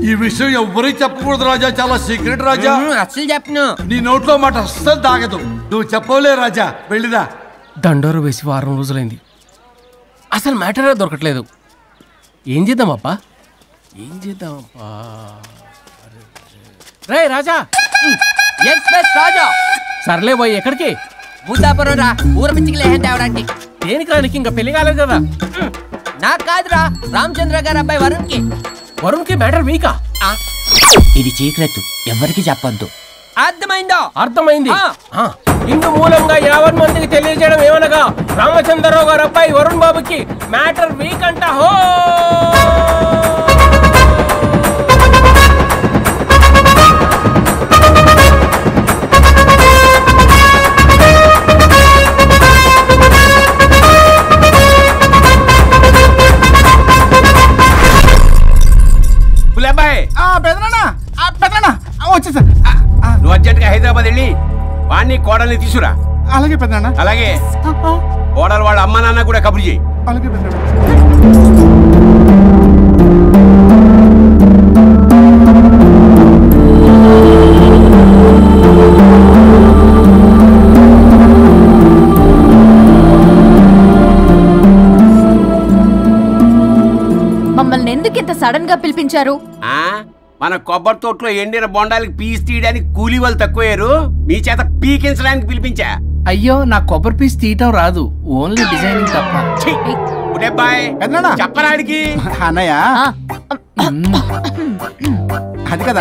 ఈ విషయం ఎవరికి చెప్పకూడదు రాజా, చాలా సీక్రెట్ రాజా. అస్సలు చెప్పను. నీ నోట్లో మాట అస్సలు తాగదు. నువ్వు చెప్పవలే రాజా, వెళ్ళిరా. దండోరు వేసి వారం రోజులైంది, అసలు మ్యాటరే దొరకట్లేదు. ఏం చేద్దామప్పా? రే రాజా. ఎక్స్ప్రెస్ రాజా. సర్లే పోయి ఎక్కడికి? బుద్ధాపురం రా ఊర పిచ్చికి లేహం తేవడానికి. దేనికి రానికి ఇంకా పెళ్లి కాలేదు కదా. నాకు కాదురా, రామచంద్ర గారు అబ్బాయి వరుణ్ కి. వరుణ్ కి మ్యాటర్ వీకా? ఇది చీకరెత్తు, ఎవరికి చెప్పొద్దు. అర్థమైందో? అర్థమైంది. ఇందు మూలంగా 50 మందికి తెలియజేయడం ఏమనగా రామచంద్రరావు గారు అబ్బాయి వరుణ్ బాబుకి మ్యాటర్ వీక్ అంట. హో వచ్చేసా. నువ్వు అర్జెంట్గా హైదరాబాద్ వెళ్ళి వాణ్ణి కోడల్ని తీసుకురా. అలాగే పెద్దనా. అలాగే కోడలు వాళ్ళ అమ్మ నాన్న కూడా కబురు చేయి. అలాగే పెద్దనా. మమ్మల్ని ఎందుకు ఇంత సడన్ గా పిలిపించారు? మన కొబ్బరి తోటలో ఎండిన బొండాలకి పీస్ తీయడానికి కూలీ వాళ్ళు తక్కువయ్యారు, మీ చేత పీకించడానికి పిలిపించా. అయ్యో నా కొబ్బరి పీస్ తీయటం రాదు, ఓన్లీ డిజైనింగ్ తప్ప. చెప్పరాడికి అన్నయ్య అది కదా.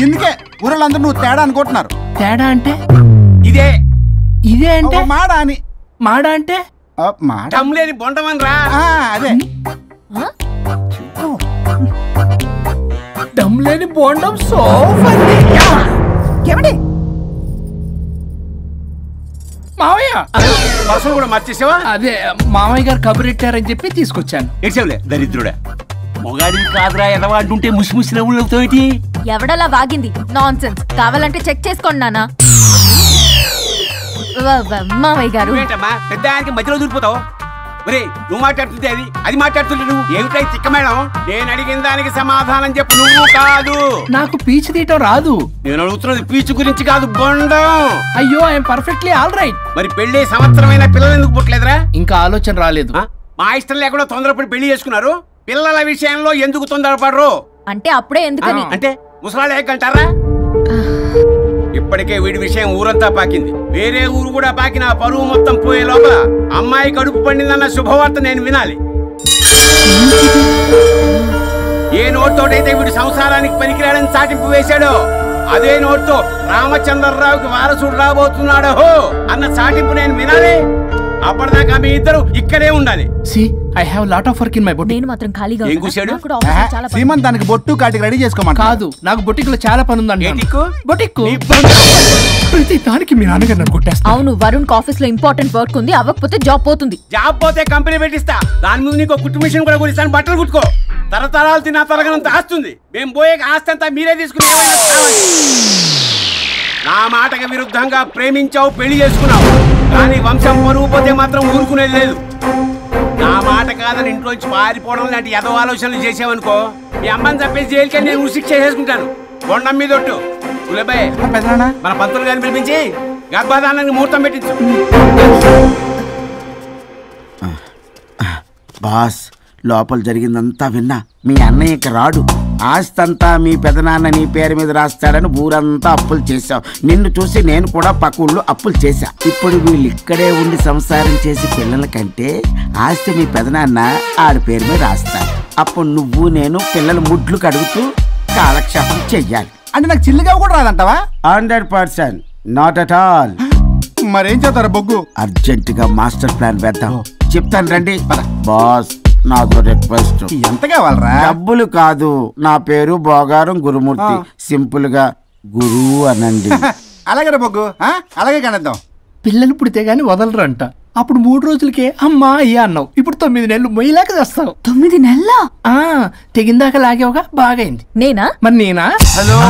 ఎందుకే ఊరలందరూ నువ్వు తేడా అనుకుంటున్నారు. తేడా అంటే ఇదే ఇదే అంటే మాడ అని. మాడ అంటే లేని బొండమని రా. అదే దమ్ లేని బోండం. మావయ్య బస్సులు కూడా మర్చేసావా? అదే మామయ్య గారు కబురెట్టారని చెప్పి తీసుకొచ్చాను. ఏడ్చావులే దరిద్రుడా. మొగాడిని కాదురా ఎదవా అంటుంటే ముసి ముసి నవ్వులు అవుతావేటి? ఎవడలా వాగింది? Nonsense. కావాలంటే చెక్ చేసుకోండి నాన్న. మామయ్య గారు పెద్ద ఆయనకి మధ్యలో దూరిపోతావు. ఒరే నువ్వు మాట్లాడుతుంటే అది మాట్లాడుతుంటే నువ్వు ఏమిటై తిక్క మేడం? నేను అడిగిన దానికి సమాధానం చెప్పు. నువ్వు కాదు. నాకు పీచు తీయటం రాదు. నేను అడుగుతున్నది పీచు గురించి కాదు, బొండం. అయ్యో ఐఎమ్ పర్ఫెక్ట్లీ ఆల్ రైట్. మరి పెళ్లి సంవత్సరమైన పిల్లలు ఎందుకు పుట్టలేదురా? ఇంకా ఆలోచన రాలేదు. మా ఇష్టం లేకుండా తొందరపడి పెళ్లి చేసుకున్నారు. పిల్లల విషయంలో ఎందుకు తొందరపడరు? అంటే అప్పుడే ఎందుకని? అంటే ముసలాళ్ళు ఎక్కంటారా? ఇప్పటికే వీడి విషయం ఊరంతా పాకింది. వేరే ఊరు కూడా పాకిన పరువు మొత్తం పోయే లోపల అమ్మాయి కడుపు పండిందన్న శుభవార్త నేను వినాలి. ఏ నోట్తోటైతే వీడు సంసారానికి పనికిరాడని చాటింపు వేశాడో అదే నోట్తో రామచంద్రరావుకి వారసుడు రాబోతున్నాడో అన్న చాటింపు నేను వినాలి. అప్పటిదాకా మీ ఇద్దరు ఇక్కడే ఉండాలి. I have lot of work in my boutique. నేను మాత్రం ఖాళీగా ఏం కూశాడు? సీమంతానికి బొట్టు కాటికి రెడీ చేసుకోమని కాదు, నాకు బొటిక్లో చాలా పని ఉందండి. బొటిక్కు ప్రతి దానికి మీ నాన్నగారు నన్ను కొట్టేస్తా. అవును, వరుణ్ ఆఫీస్ లో ఇంపార్టెంట్ వర్క్ ఉంది, అవ్వకపోతే జాబ్ పోతుంది. జాబ్ పోతే కంపెనీ పెట్టిస్తా. దాని ముందు నీకు కుట్టు మిషన్ కూడా కొనిస్తాను, బట్టలు కుట్టుకో. తరతరాలు తిన్నా తరగనంత ఆస్తుంది. మేము పోయే ఆస్తి అంతా మీరే తీసుకుని నా మాటకి విరుద్ధంగా ప్రేమించావు, పెళ్లి చేసుకున్నావు. కానీ వంశం పరువు పోతే మాత్రం ఊరుకునేది లేదు. నా మాట కాదని ఇంట్లోంచి పారిపోవడం లాంటి ఎదో ఆలోచనలు చేసావనుకో, మీ అమ్మని చంపేసి జైలుకి నేను శిక్ష చేసుకుంటాను. బొండం మీద ఒట్టు. ఉలబాయ్ మన పంతులు గారిని పిలిపించి గర్భధానానికి ముహూర్తం పెట్టించు. బాస్ లోపల జరిగిందంతా విన్నా. మీ అన్నయ్యకి రాడు, ఆస్తంతా మీ పెదనాన్న నీ పేరు మీద రాస్తాడని ఊరంతా అప్పులు చేశావు. నిన్ను చూసి నేను కూడా పక్క ఊళ్ళో అప్పులు చేశా. ఇప్పుడు వీళ్ళు ఇక్కడే ఉండి సంసారం చేసి పిల్లల కంటే ఆస్తి మీ పెదనాన్న ఆడి పేరు మీద రాస్తాడు. అప్పుడు నువ్వు నేను పిల్లల ముడ్లు కడుగుతూ కాలక్షేపం చెయ్యాలి. అంటే నాకు చిల్లుగా కూడా రాదంటావా? 100% నాట్ అట్ ఆల్. మరేం చేస్తారా బొగ్గు? అర్జెంటుగా మాస్టర్ ప్లాన్ వేద్దాం. చెప్తాను రండి. బాస్ నాతో రిక్వెస్ట్. ఎంత కావాలరా? డబ్బులు కాదు, నా పేరు బోగారం గురుమూర్తి. సింపుల్ గా గురు అనండి. అలాగే బొగ్గు, అలాగే కనేద్దాం. పిల్లలు పుడితే గాని వదలరంట. అప్పుడు 3 రోజులకే అమ్మా అయ్యా అన్నావు. ఇప్పుడు 9 నెలలు మొయ్యలాక చేస్తావు. 9 నెలల తెగిందాక లాగేవగా బాగైంది. నేనా? మరి నేనా? హలో,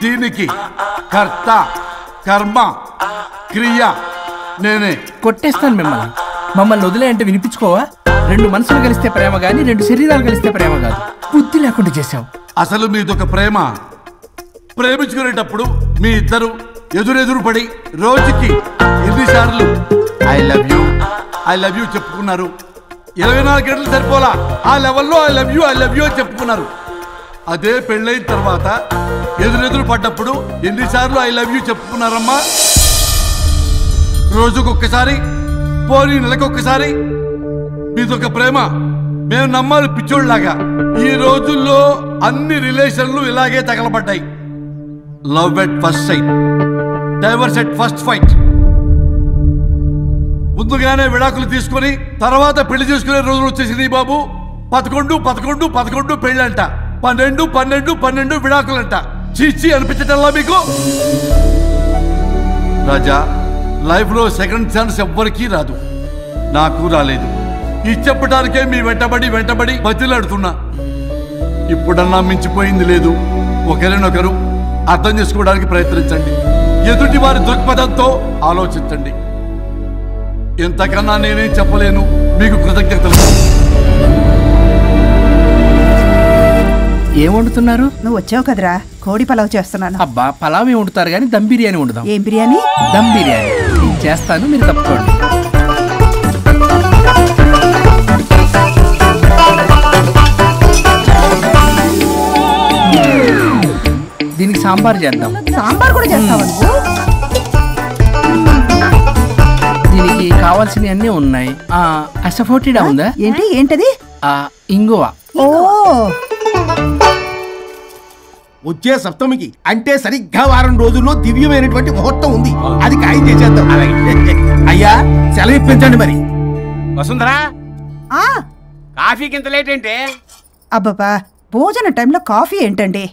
దీనికి కర్త కర్మ క్రియ నేనే. కొట్టేస్తాను మిమ్మల్ని. మమ్మల్ని వదిలే అంటే వినిపించుకోవా? 2 మనసులు కలిస్తే ప్రేమ గాని 2 శరీరాలు కలిస్తే ప్రేమ కాదు. బుద్ధి లేకుండా చేసావు. అసలు మీదొక ప్రేమ. ప్రేమించుకునేటప్పుడు మీ ఇద్దరు ఎదురెదురు పడి రోజుకి ఎన్నిసార్లు ఐ లవ్ యూ చెప్పుకున్నారు? 24 గంటలు సరిపోలా. ఆ లెవెల్లో ఐ లవ్ యూ అని చెప్పుకున్నారు. అదే పెళ్ళైన తర్వాత ఎదురెదురు పడ్డప్పుడు ఎన్నిసార్లు ఐ లవ్ యూ చెప్పుకున్నారమ్మా? రోజుకొక్కసారి పోనీ నెలకొక్కసారి మీదొక ప్రేమ మేము నమ్మాలి పిచ్చోళ్ళలాగా. ఈ రోజుల్లో అన్ని రిలేషన్లు ఇలాగే తగలబడ్డాయి. Love at first sight, divorce at first fight. ముందుగానే విడాకులు తీసుకుని తర్వాత పెళ్లి చేసుకునే రోజులు వచ్చేసింది బాబు. 11 11 11 పెళ్ళంట, 12 12 12 విడాకులంట. చీచి అనిపించటల్లా మీకు? రాజా, లైఫ్ లో సెకండ్ ఛాన్స్ ఎవ్వరికీ రాదు, నాకు రాలేదు. ఈ చెప్పడానికే మీ వెంటబడి బతిలాడుతున్నా. ఇప్పుడన్నా మించిపోయింది లేదు. ఒకరినొకరు అర్థం చేసుకోవడానికి ప్రయత్నించండి. ఎదుటి వారి దృక్పథంతో ఆలోచించండి. ఎంతకన్నా నేనేం చెప్పలేను. మీకు కృతజ్ఞతలు. ఏం వండుతున్నారు? నువ్వు వచ్చావు కదరా, కోడి పలావ్ చేస్తున్నాను. అబ్బా, పలావ్ ఏం వండుతారు కానీ దమ్ బిర్యానీ వండుదాం. ఏం బిర్యానీ? దమ్ బిర్యానీ. నేను చేస్తాను, మీరు తప్పుకోండి. దీనికి సాంబార్ చేద్దాం. సాంబార్ కూడా చేస్తావా నువ్వు? దీనికి కావాల్సినవి అన్నీ ఉన్నాయి. అసఫోటిడా ఉందా? ఏంటది? ఇంగువ. ఓ, వచ్చే సప్తమికి అంటే సరిగ్గా వారం రోజుల్లో దివ్యమైనటువంటి ముహూర్తం ఉంది. అది ఖాయం చేసేద్దాం. అయ్యా, సెలవు ఇప్పించండి మరి. వసుంధరా, కాఫీకి ఇంత లేట్ ఏంటే? అబ్బబ్బా, భోజన టైంలో కాఫీ ఏంటండి?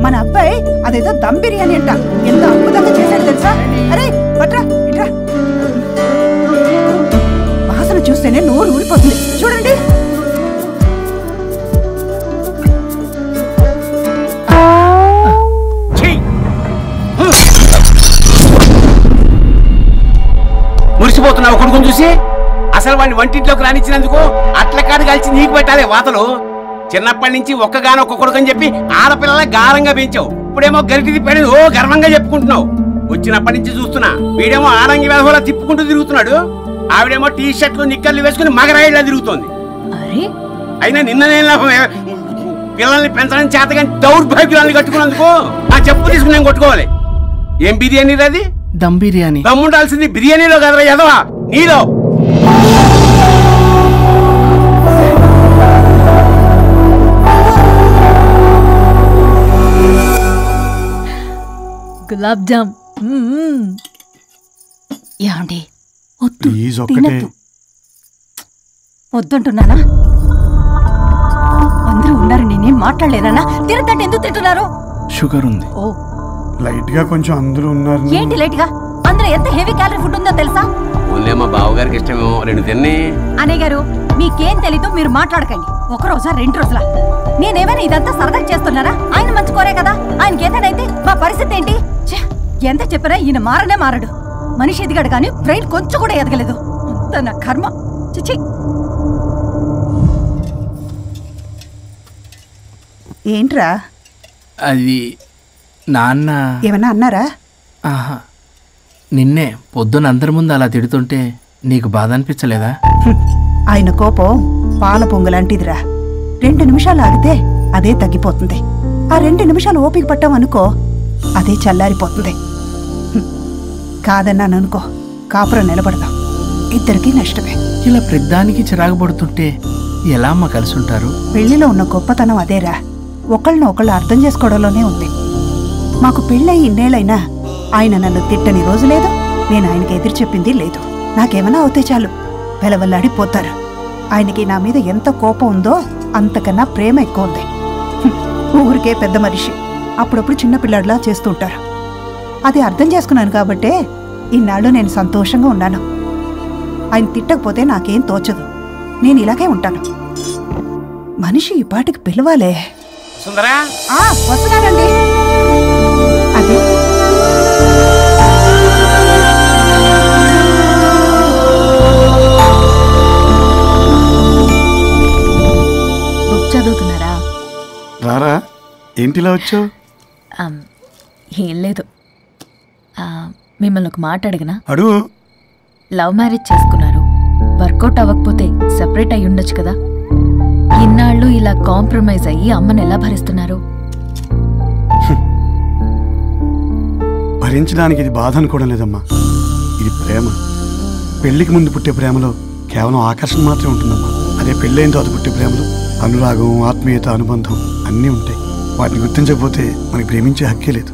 మన అబ్బాయి అదేదో దమ్ బిర్యానీ అంట, ఎంత అద్భుతంగా చేశాడు తెలుసా? అరే పట్రా ఇట్రా. వాసన చూస్తేనే నోరు ఊరిపోతుంది. చూడండి. మురిసిపోతున్నావు కొడుకుని చూసి? అసలు వాడిని వంటింట్లోకి రానిచ్చినందుకు అట్ల కాడు కలిసి నీకు పెట్టాలి వాతలు. చిన్నప్పటి నుంచి ఒక్కగానొక్క కొడుకు అని చెప్పి ఆడపిల్లల గారంగా పెంచావు. ఇప్పుడేమో గరిటి తిప్పాడు, ఓ గర్వంగా చెప్పుకుంటున్నావు. వచ్చినప్పటి నుంచి చూస్తున్నా, వీడేమో ఆడంగి వెధవలా తిప్పుకుంటూ తిరుగుతున్నాడు. ఆవిడేమో టీ షర్ట్లు నిక్కర్లు వేసుకుని మగరాయిలా తిరుగుతోంది. అయినా నిన్ననే పిల్లల్ని పెంచడం చేతగా దౌర్భాగ్యాన్ని కట్టుకున్నందుకు ఆ చెప్పు తీసుకుని నేను కొట్టుకోవాలి. ఏం బిర్యానీ అది? దమ్ బిర్యానీ. దమ్ముండాల్సింది బిర్యానీలో కదరా ఎదవా, నీలో. గులాబ్ జామ్. ఏమండి వద్దుంటున్నానా? అందరూ ఉన్నారు, నేనేం మాట్లాడలేనా? తినదంటే ఎందుకు తింటున్నారు? షుగర్ ఉంది. ఓ, లైట్ గా కొంచెం అందరూ ఉన్నారు. ఏంటి లైట్ గా? అందులో ఎంత హెవీ క్యాలరీ ఫుడ్ ఉందో తెలుసా? ఓన్లే మా బావగారికి ఇష్టమేమో, 2 తిన్ని. అన్నయ్య గారు, మీకేం తెలీదు, మీరు మాట్లాడకండి. 1 రోజా 2 రోజులా? నేనేమైనా ఇదంతా సరదా చేస్తున్నారా? ఆయన మంచి కోరే కదా. ఆయనకి ఏదైతే మా పరిస్థితి ఏంటి? ఎంత చెప్పినా ఈయన మారనే మారడు. మనిషి ఎదిగాడు కానీ బ్రెయిన్ కొంచెం కూడా ఎదగలేదు. అంత నా కర్మ. చిచి. ఏంట్రా? అది నాన్న ఏమన్నా అన్నారా? ఆహా, నిన్నే పొద్దున అందరి ముందు అలా తిడుతుంటే నీకు బాధ అనిపించలేదా? ఆయన కోపం పాల పొంగులాంటిదిరా. 2 నిమిషాలు ఆగితే అదే తగ్గిపోతుంది. ఆ 2 నిమిషాలు ఓపిక పట్టామనుకో, అదే చల్లారిపోతుంది. కాదన్నాననుకో, కాపురం నిలబడదాం. ఇద్దరికీ నష్టమే. ఇలా ప్రతిదానికి చిరాకు పడుతుంటే ఎలా అమ్మ కలిసి ఉంటారు? పెళ్లిలో ఉన్న గొప్పతనం అదేరా, ఒకళ్ళను ఒకళ్ళు అర్థం చేసుకోవడంలోనే ఉంది. మాకు పెళ్ళయి ఇన్నేళ్ళైనా ఆయన నన్ను తిట్టని రోజు లేదు, నేను ఆయనకి ఎదురు చెప్పింది లేదు. నాకేమైనా అవుతే చాలు వెలవల్లాడిపోతారు. ఆయనకి నా మీద ఎంత కోపం ఉందో అంతకన్నా ప్రేమ ఎక్కువ ఉంది. ఊరికే పెద్ద మనిషి, అప్పుడప్పుడు చిన్నపిల్లాడిలా చేస్తుంటారు. అది అర్థం చేసుకున్నాను కాబట్టే ఇన్నాళ్ళు నేను సంతోషంగా ఉన్నాను. ఆయన తిట్టకపోతే నాకేం తోచదు. నేను ఇలాగే ఉంటాను. మనిషి ఈ పాటికి పిలవాలే. సుందరా, వస్తున్నానండి. అదే బుక్ చదువుతున్నారా? రారా, ఏంటిలా వచ్చావు? ఏం లేదు, మిమ్మల్ని ఒక మాట అడిగినా? అడుగు. లవ్ మ్యారేజ్ చేసుకున్నారు, వర్కౌట్ అవ్వకపోతే సెపరేట్ అయి ఉండొచ్చు కదా. ఇన్నాళ్ళు ఇలా కాంప్రమైజ్ అయ్యి అమ్మని ఎలా భరిస్తున్నారు? భరించడానికి ఇది బాధ అనుకోవడం లేదమ్మా, ఇది ప్రేమ. పెళ్లికి ముందు పుట్టే ప్రేమలో కేవలం ఆకర్షణ మాత్రమే ఉంటుందమ్మా. అదే పెళ్ళైన తర్వాత పుట్టే ప్రేమలో అనురాగం, ఆత్మీయత, అనుబంధం అన్నీ ఉంటాయి. వాటిని గుర్తించకపోతే మనకి ప్రేమించే హక్కే లేదు.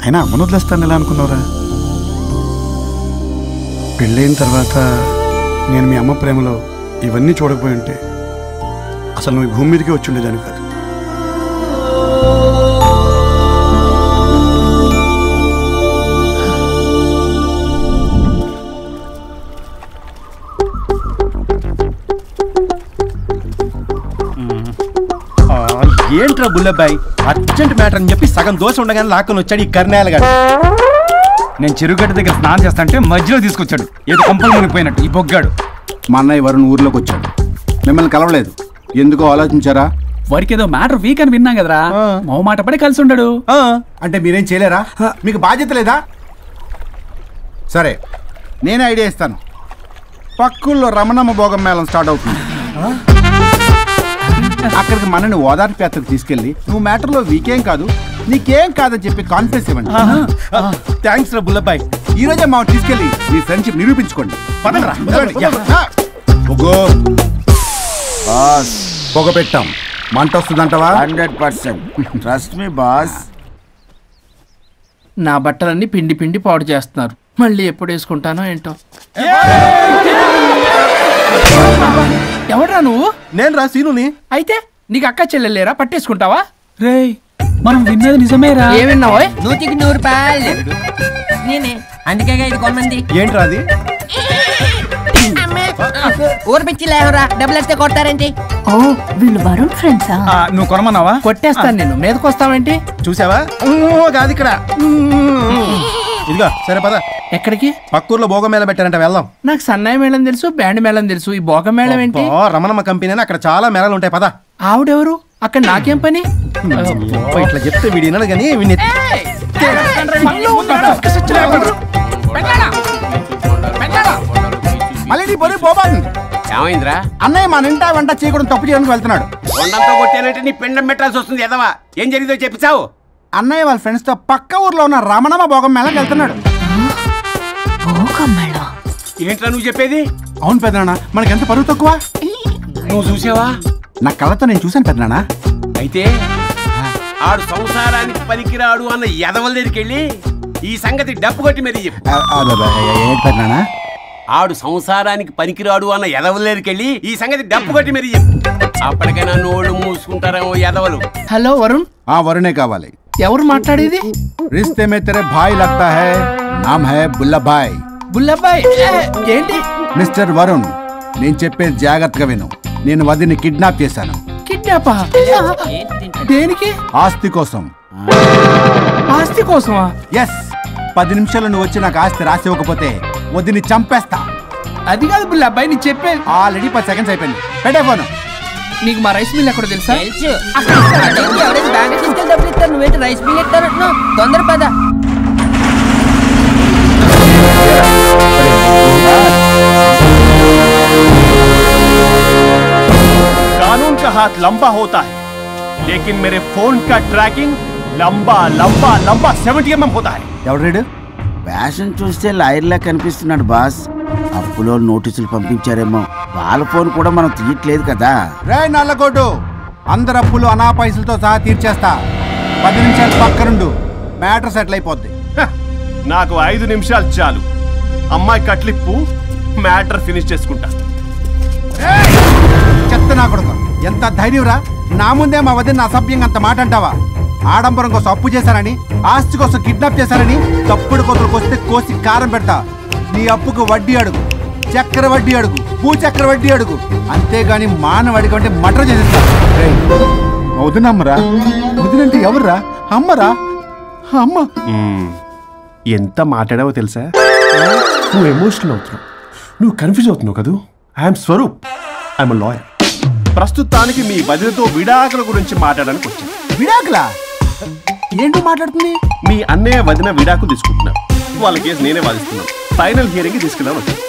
అయినా అమ్మను వదిలేస్తాను ఎలా అనుకున్నావురా? పెళ్ళైన తర్వాత నేను మీ అమ్మ ప్రేమలో ఇవన్నీ చూడకపోయి ఉంటే అసలు నువ్వు భూమి మీదకే వచ్చి ఉండేదాన్ని కాదు. ఏంట్రా బుల్లబ్బాయి, అర్జెంట్ మ్యాటర్ అని చెప్పి సగం దోశ ఉండగానే లాక్కుని వచ్చాడు ఈ కర్ణాలగాడు. నేను చెరువుగడ్డ దగ్గర స్నానం చేస్తాంటే మధ్యలో తీసుకొచ్చాడు. ఏదో కంపలు మునిగిపోయినట్టు ఈ బొగ్గాడు. మా అన్నయ్య వరుణ్ ఊర్లోకి వచ్చాడు, మిమ్మల్ని కలవలేదు. ఎందుకో ఆలోచించారా? వారికి ఏదో మ్యాటర్ వీక్ అని విన్నాం కదరా, మాట పడి కలిసి ఉండడు. అంటే మీరేం చేయలేరా? మీకు బాధ్యత లేదా? సరే, నేనే ఐడియా ఇస్తాను. పక్కుల్లో రమణమ్మ భోగం మేళం స్టార్ట్ అవుతుంది. అక్కడికి మనని ఓదార్పు యాత్రకు తీసుకెళ్ళి నువ్వు మ్యాటర్లో వీకేం కాదు, నీకేం కాదని చెప్పి కాన్ఫిడెన్స్ ఇవ్వండి. థ్యాంక్స్ రా బుల్లబ్బాయ్. ఈ రోజే మా తీసుకెళ్ళి మీ ఫ్రెండ్షిప్ నిరూపించుకోండి. పొగ పెట్టాం, మంట వస్తుందంటవా? 100% ట్రస్ట్ మీ బాస్. నా బట్టలన్నీ పిండి పిండి పాడు చేస్తున్నారు. మళ్ళీ ఎప్పుడు వేసుకుంటానో ఏంటో. ఎవడ్రా నువ్వు? నేను రా సీనుని. అయితే నీకు అక్క చెల్లెలేరా? పట్టేసుకుంటావా? రేయ్, మనం విన్నది నిజమేరా? ఏం విన్నావో? 100కి 100 రూపాయలు నేనే, అందుకే ఇది కొమ్మంది. ఏంట్రా అది? ఊరు పిచ్చి లేవరా, డబ్బులు వస్తే కొడతారేంటి? ఓ, వీళ్ళు వరుణ్ ఫ్రెండ్సా? నువ్వు కొనమన్నావా? కొట్టేస్తాను నేను. మీదకొస్తావేంటి? చూసావా? కాదు ఇక్కడ. ఇదిగో సరే పద. ఎక్కడికి? పక్కూర్లో భోగ మేళ పెట్టారంట, వెళ్దాం. నాకు సన్నాయి మేళం తెలుసు, బ్యాండ్ మేళం తెలుసు. ఈ భోగ మేళం ఏంటి? రమణమ్మ కంపెనీ అని అక్కడ చాలా మేళాలు ఉంటాయి, పద. ఆవిడెవరు? అక్కడ నాకేం పని? ఇట్లా చెప్తే వీడి వినడు కానీ ఏమైందిరా? అన్నయ్య మన ఇంటా వెంట చేయకూడదు తప్పు చేయడానికి వెళ్తున్నాడు. కొండంతో కొట్టానంటే నీ పిండం పెట్టాల్సి వస్తుంది. ఎదవా, ఏం జరిగిందో చెప్పిచావు? అన్నయ్య వాళ్ళ ఫ్రెండ్స్ తో పక్క ఊర్లో ఉన్న రమణమ్మ భోగం మేళకి వెళ్తున్నాడు. ఏంట్రా నువ్వు చెప్పేది? అవును పెద్దనాన్న, మనకి ఎంత పరువు తక్కువ. నువ్వు చూసావా? నా కళ్ళతో నేను చూశాను పెద్దనాన్న. అయితే ఆడు సంసారానికి పనికిరాడు అన్న ఎదవల దగ్గరికి వెళ్ళి ఈ సంగతి డప్పు కొట్టి మరీ చెప్పు. పెద్దనాన్న, ఆడు సంసారానికి పనికిరాడు అన్న ఎదవల దగ్గరికి వెళ్ళి ఈ సంగతి డప్పు కొట్టి మరీ చెప్పు. అప్పటికైనా నోళ్ళు మూసుకుంటారేమో ఎదవలు. హలో వరుణ్. వరుణే కావాలి. ఎవరు మాట్లాడేది? రిస్తే మే తెరే భాయ్ లగ్తా హై, నామ్ హై బుల్లభాయ్. బుల్లభాయ్ ఏంటి? మిస్టర్ వరుణ్, నేను చెప్పేది జాగ్రత్తగా విను. నేను వదిని కిడ్నాప్ చేశాను. కిడ్నాపా? దేనికి? ఆస్తి కోసం. ఆస్తి కోసమా? ఎస్. 10 నిమిషాలు నువ్వు వచ్చి నాకు ఆస్తి రాసి ఇవ్వకపోతే వదిని చంపేస్తా. అది కాదు బుల్లబ్బాయ్, నీ చెప్పేది. ఆల్రెడీ 10 సెకండ్స్ అయిపోయింది. పెట్టే ఫోను. నీకు మా రైస్ మిల్ ఎక్కడ తెలుసా? ఎవరైనా బ్యాంక్ తీసుకెళ్ళి డబ్బులు ఇస్తారు, నువ్వేంటి రైస్ మిల్ ఇస్తారు? తొందర పద. कानून का हाथ लंबा होता है, लेकिन मेरे फोन का ट्रैकिंग लंबा लंबा लंबा 70 mm होता है. ఎవడు? ఫ్యాషన్ చూస్తే లాయర్లా కనిపిస్తున్నాడు బాస్. అప్పులో నోటీసులు పంపించారేమో. వాళ్ళ ఫోన్ కూడా మనం తీయట్లేదు కదా. రే నల్లగొడ్డు, అందరు అప్పులు అనా పైసలతో సహా తీర్చేస్తా. 10 నిమిషాలు పక్కనుండు, మ్యాటర్ సెటిల్ అయిపోద్ది. నాకు 5 నిమిషాలు చాలు. అమ్మాయి కట్లిప్పు, మ్యాటర్ ఫినిష్ చేసుకుంటా. చెత్త నా కొడుకు, ఎంత ధైర్యంరా! నా ముందే మా వదిన అసభ్యంగా అంత మాట అంటావా? ఆడంబరం కోసం అప్పు చేశారని, ఆస్తి కోసం కిడ్నాప్ చేశారని తప్పుడు కొత్తలకు వస్తే కోసి కారం పెడతా. నీ అప్పుకు వడ్డీ అడుగు, చక్కెర వడ్డీ అడుగు, భూచక్ర వడ్డీ అడుగు. అంతేగాని మానవ అడిగి అంటే మటర్ చేసేస్తా. వదినమ్మరా? వదినంటే ఎవర్రా? అమ్మరా? అమ్మ. ఎంత మాట్లాడావో తెలుసా? నువ్వు ఎమోషనల్ అవుతున్నావు, నువ్వు కన్ఫ్యూజ్ అవుతున్నావు కదూ. I'm Swaroop, I'm lawyer. ప్రస్తుతానికి మీ వదినతో విడాకుల గురించి మాట్లాడడానికి వచ్చాను. విడాకులా? ఏంటో మాట్లాడుతుంది? మీ అన్నయ్య వదిన విడాకులు తీసుకుంటున్నారు. వాళ్ళ కేసు నేనే వాదిస్తున్నాను. ఫైనల్ హియరింగ్ తీసుకెళ్ళాను వచ్చాను.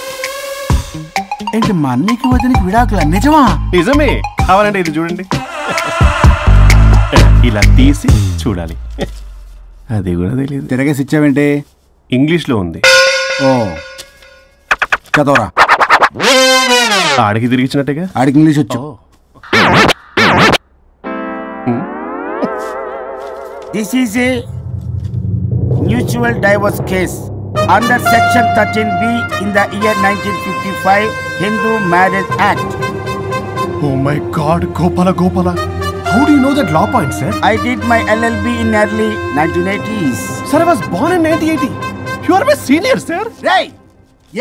ఏంటి మా అన్నయ్యకి వదినకి విడాకులా? నిజమా? నిజమే. కావాలంటే ఇది చూడండి, ఇలా తీసి చూడాలి. అది కూడా తెలియదు. తిరగేసి ఇచ్చావేంటి? ఇంగ్లీష్లో ఉంది. ఓ, చదవరా. ఆడికి తిరిగిచ్చినట్టుగా. ఆడికి ఇంగ్లీష్ వచ్చు. This is a mutual divorce case under section 13B in the year 1955 Hindu marriage act. Oh my God, Gopala. How do you know that law point, sir? I did my LLB in early 1980s. Sir, I was born in 1980. You are my senior, sir. రేయ్,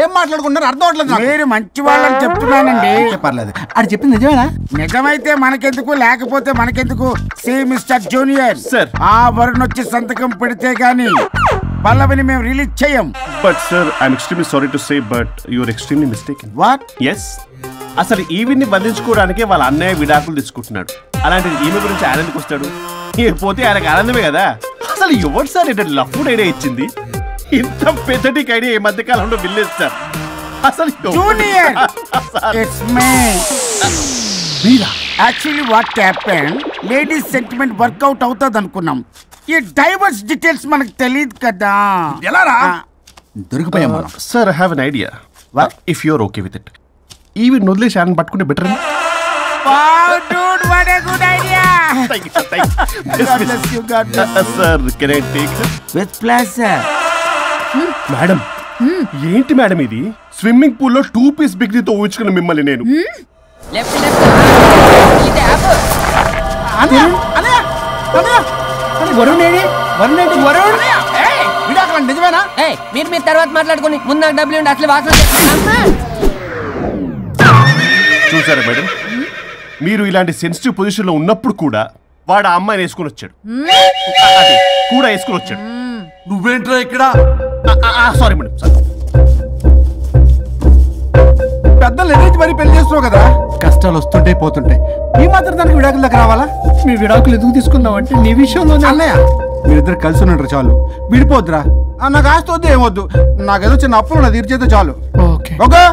ఏం మాట్లాడుకున్నారు అర్థం అవట్లేదు. మీరు మంచి వాళ్ళని చెప్తున్నానండి. పర్లేదు. అది చెప్పింది నిజమేనా? నిజమైతే మనకెందుకు, లేకపోతే మనకెందుకు? సి మిస్టర్ జూనియర్ సార్, ఆ వరుణ్ వచ్చి సంతకం పెడితే గాని పల్లవిని మేము రిలీజ్ చేయం. But sir, I'm extremely sorry to say, but you are extremely mistaken. What? Yes. అసలు ఈవిని బంధించుకోవడానికే వాళ్ళ అన్నయ్య విడాకులు తీసుకుంటున్నాడు. అలాంటిది ఈమె గురించి ఆనందకు వస్తాడు. పోతే ఆయనకు ఆనందమే కదా. అసలు ఎవరు సార్ ఏంటో లఫ్డ్ ఐడియా ఇచ్చింది? ఇంత పెద్దటికి ఐడియా ఈ మధ్య కాలంలో విల్లేదు సార్. అసలు junior, it's me. Actually what happen, ladies sentiment work out అవుతుంది అనుకున్నాం. ఈ డైవర్స్ డీటెయిల్స్ మనకు తెలియదు కదా. ఎలా రా దొరికిపోయాం మనం. Sir, I have an idea. If you are okay with it, ఈవిని వదిలేసి ఆయన పట్టుకుంటే better. Wow, dude, what a good idea! Thank you, sir. God bless you, God bless you. Sir, can I take her? With pleasure. Madam, ఏంటి madam ఇది? Swimming pool లో 2 piece బిగ్నీతో ఊహించుకున్న మిమ్మల్ని నేను. నిజమేనా? మీరు తర్వాత మాట్లాడుకుని ముందు నాకు డబ్బులు ఉండి అసలు వాసన. చూసారా మేడం, మీరు ఇలాంటి సెన్సిటివ్ పొజిషన్ లో ఉన్నప్పుడు కూడా వాడు ఆ అమ్మాయిని వేసుకుని వచ్చాడు. కూడా వేసుకుని వచ్చాడు. నువ్వేంట్రా ఇక్కడ? Sorry madam, sorry. పెద్దలు ఎదురించి మరి పెళ్లి చేస్తున్నావు కదా. కష్టాలు వస్తుంటే పోతుంటాయి. ఈ మాత్రం దానికి విడాకుల దగ్గర రావాలా? మీ విడాకులు ఎందుకు తీసుకున్నావు అంటే నీ విషయంలో అన్నయ్య, మీరిద్దరు కలిసి ఉన్నట్టు చాలు. విడిపోద్దురా. నాకు ఆస్తి వద్దు, ఏమొద్దు. నాకేదో చిన్న అప్పులు నా తీర్చేదో చాలు. Okay okay,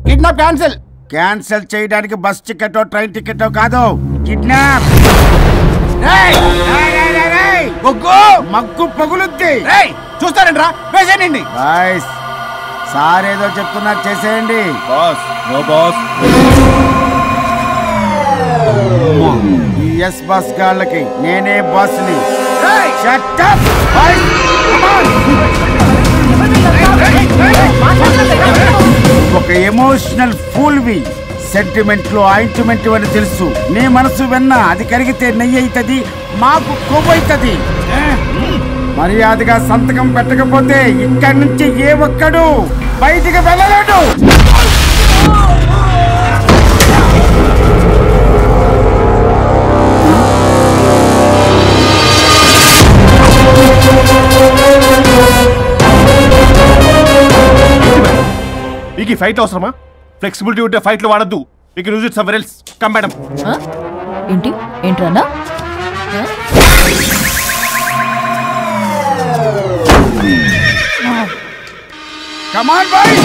kidnap cancel. Cancel చేయడానికి బస్ టికెట్ ట్రైన్ టికెట్ కాదు, కిడ్నాప్. మగ్గు పగులుద్ది. చూస్తారంట్రా, వేసేయండి. సార్ ఏదో చెప్తున్నారు, చేసేయండి. Boss, no boss. ఈ ఎస్ బస్ గాళ్ళకి నేనే బాస్ని. Shut up! ఒక ఎమోషనల్ ఫూల్వి. సెంటిమెంట్ లో ఆయింట్మెంట్ అని తెలుసు. నీ మనసు వెన్న, అది కరిగితే నెయ్యి అవుతుంది, మాకు కొవ్వు అవుతుంది. మర్యాదగా సంతకం పెట్టకపోతే ఇక్కడి నుంచి ఏ ఒక్కడు బయటికి వెళ్ళలేడు. మీకు ఈ ఫైట్ అవసరమా? ఫ్లెక్సిబిలిటీ ఉంటే ఫైట్ లో వాడద్దు. You can use it somewhere else. Come madam. ఏంట్రన్నా? Come on, boys!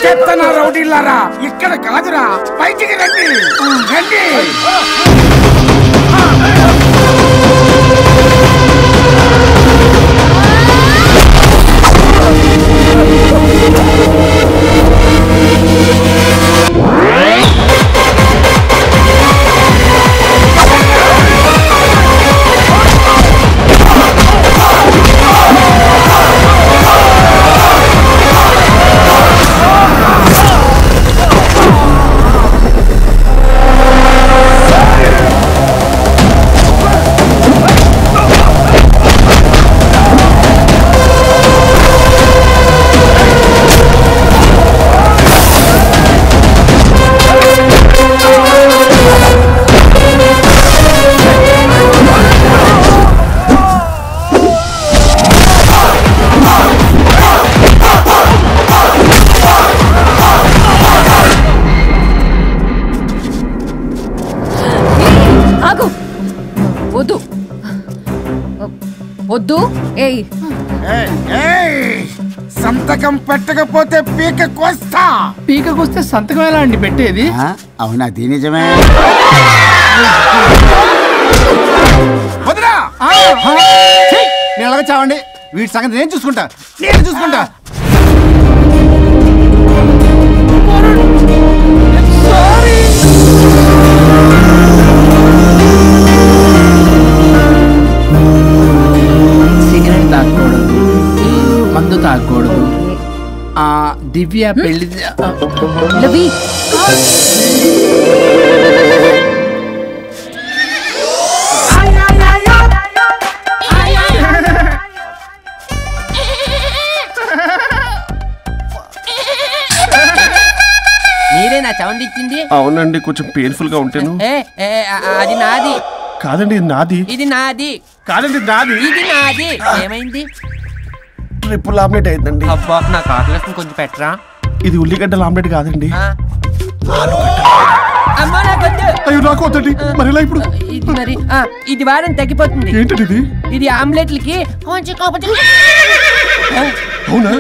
చెత్తనా రౌడీలారా, ఇక్కడ కాదురా, బయటికి రండి, రండి. వద్దు. ఏయ్ సంతకం పెట్టకపోతే పీక కోస్తా. పీకకొస్తే సంతకం ఎలా అండి పెట్టేది? అవునా, అది నిజమే. వదినా నేను అలాగే చావండి. వీటి సంగతి నేను చూసుకుంటా. సిగరెట్ తాగకూడదు, మందు తాగకూడదు. దివ్య పెళ్లి మీరేనా సౌండ్ ఇచ్చింది? అవునండి, కొంచెం పెయిన్ఫుల్ గా ఉంటాను. అది నాది కాదండి, నాది. ఇది నాది కాదండి, నాది. ఇది నాది. ఏమైంది? ట్రిపుల్ ఆమ్లెట్ అయిందండి. అబ్బా, నాకు ఆకలిస్తుంది, కొంచెం పెట్టరా. ఇది ఉల్లిగడ్డల ఆమ్లెట్ కాదండి. అమ్మా నాకొద్దు. అయ్యో నాకు వద్దండి. మరి ఇలా ఇప్పుడు ఇది మరి ఇది వారం తగ్గిపోతుంది. ఏంటది? ఇది ఆమ్లెట్లకి కొంచెం అవునా?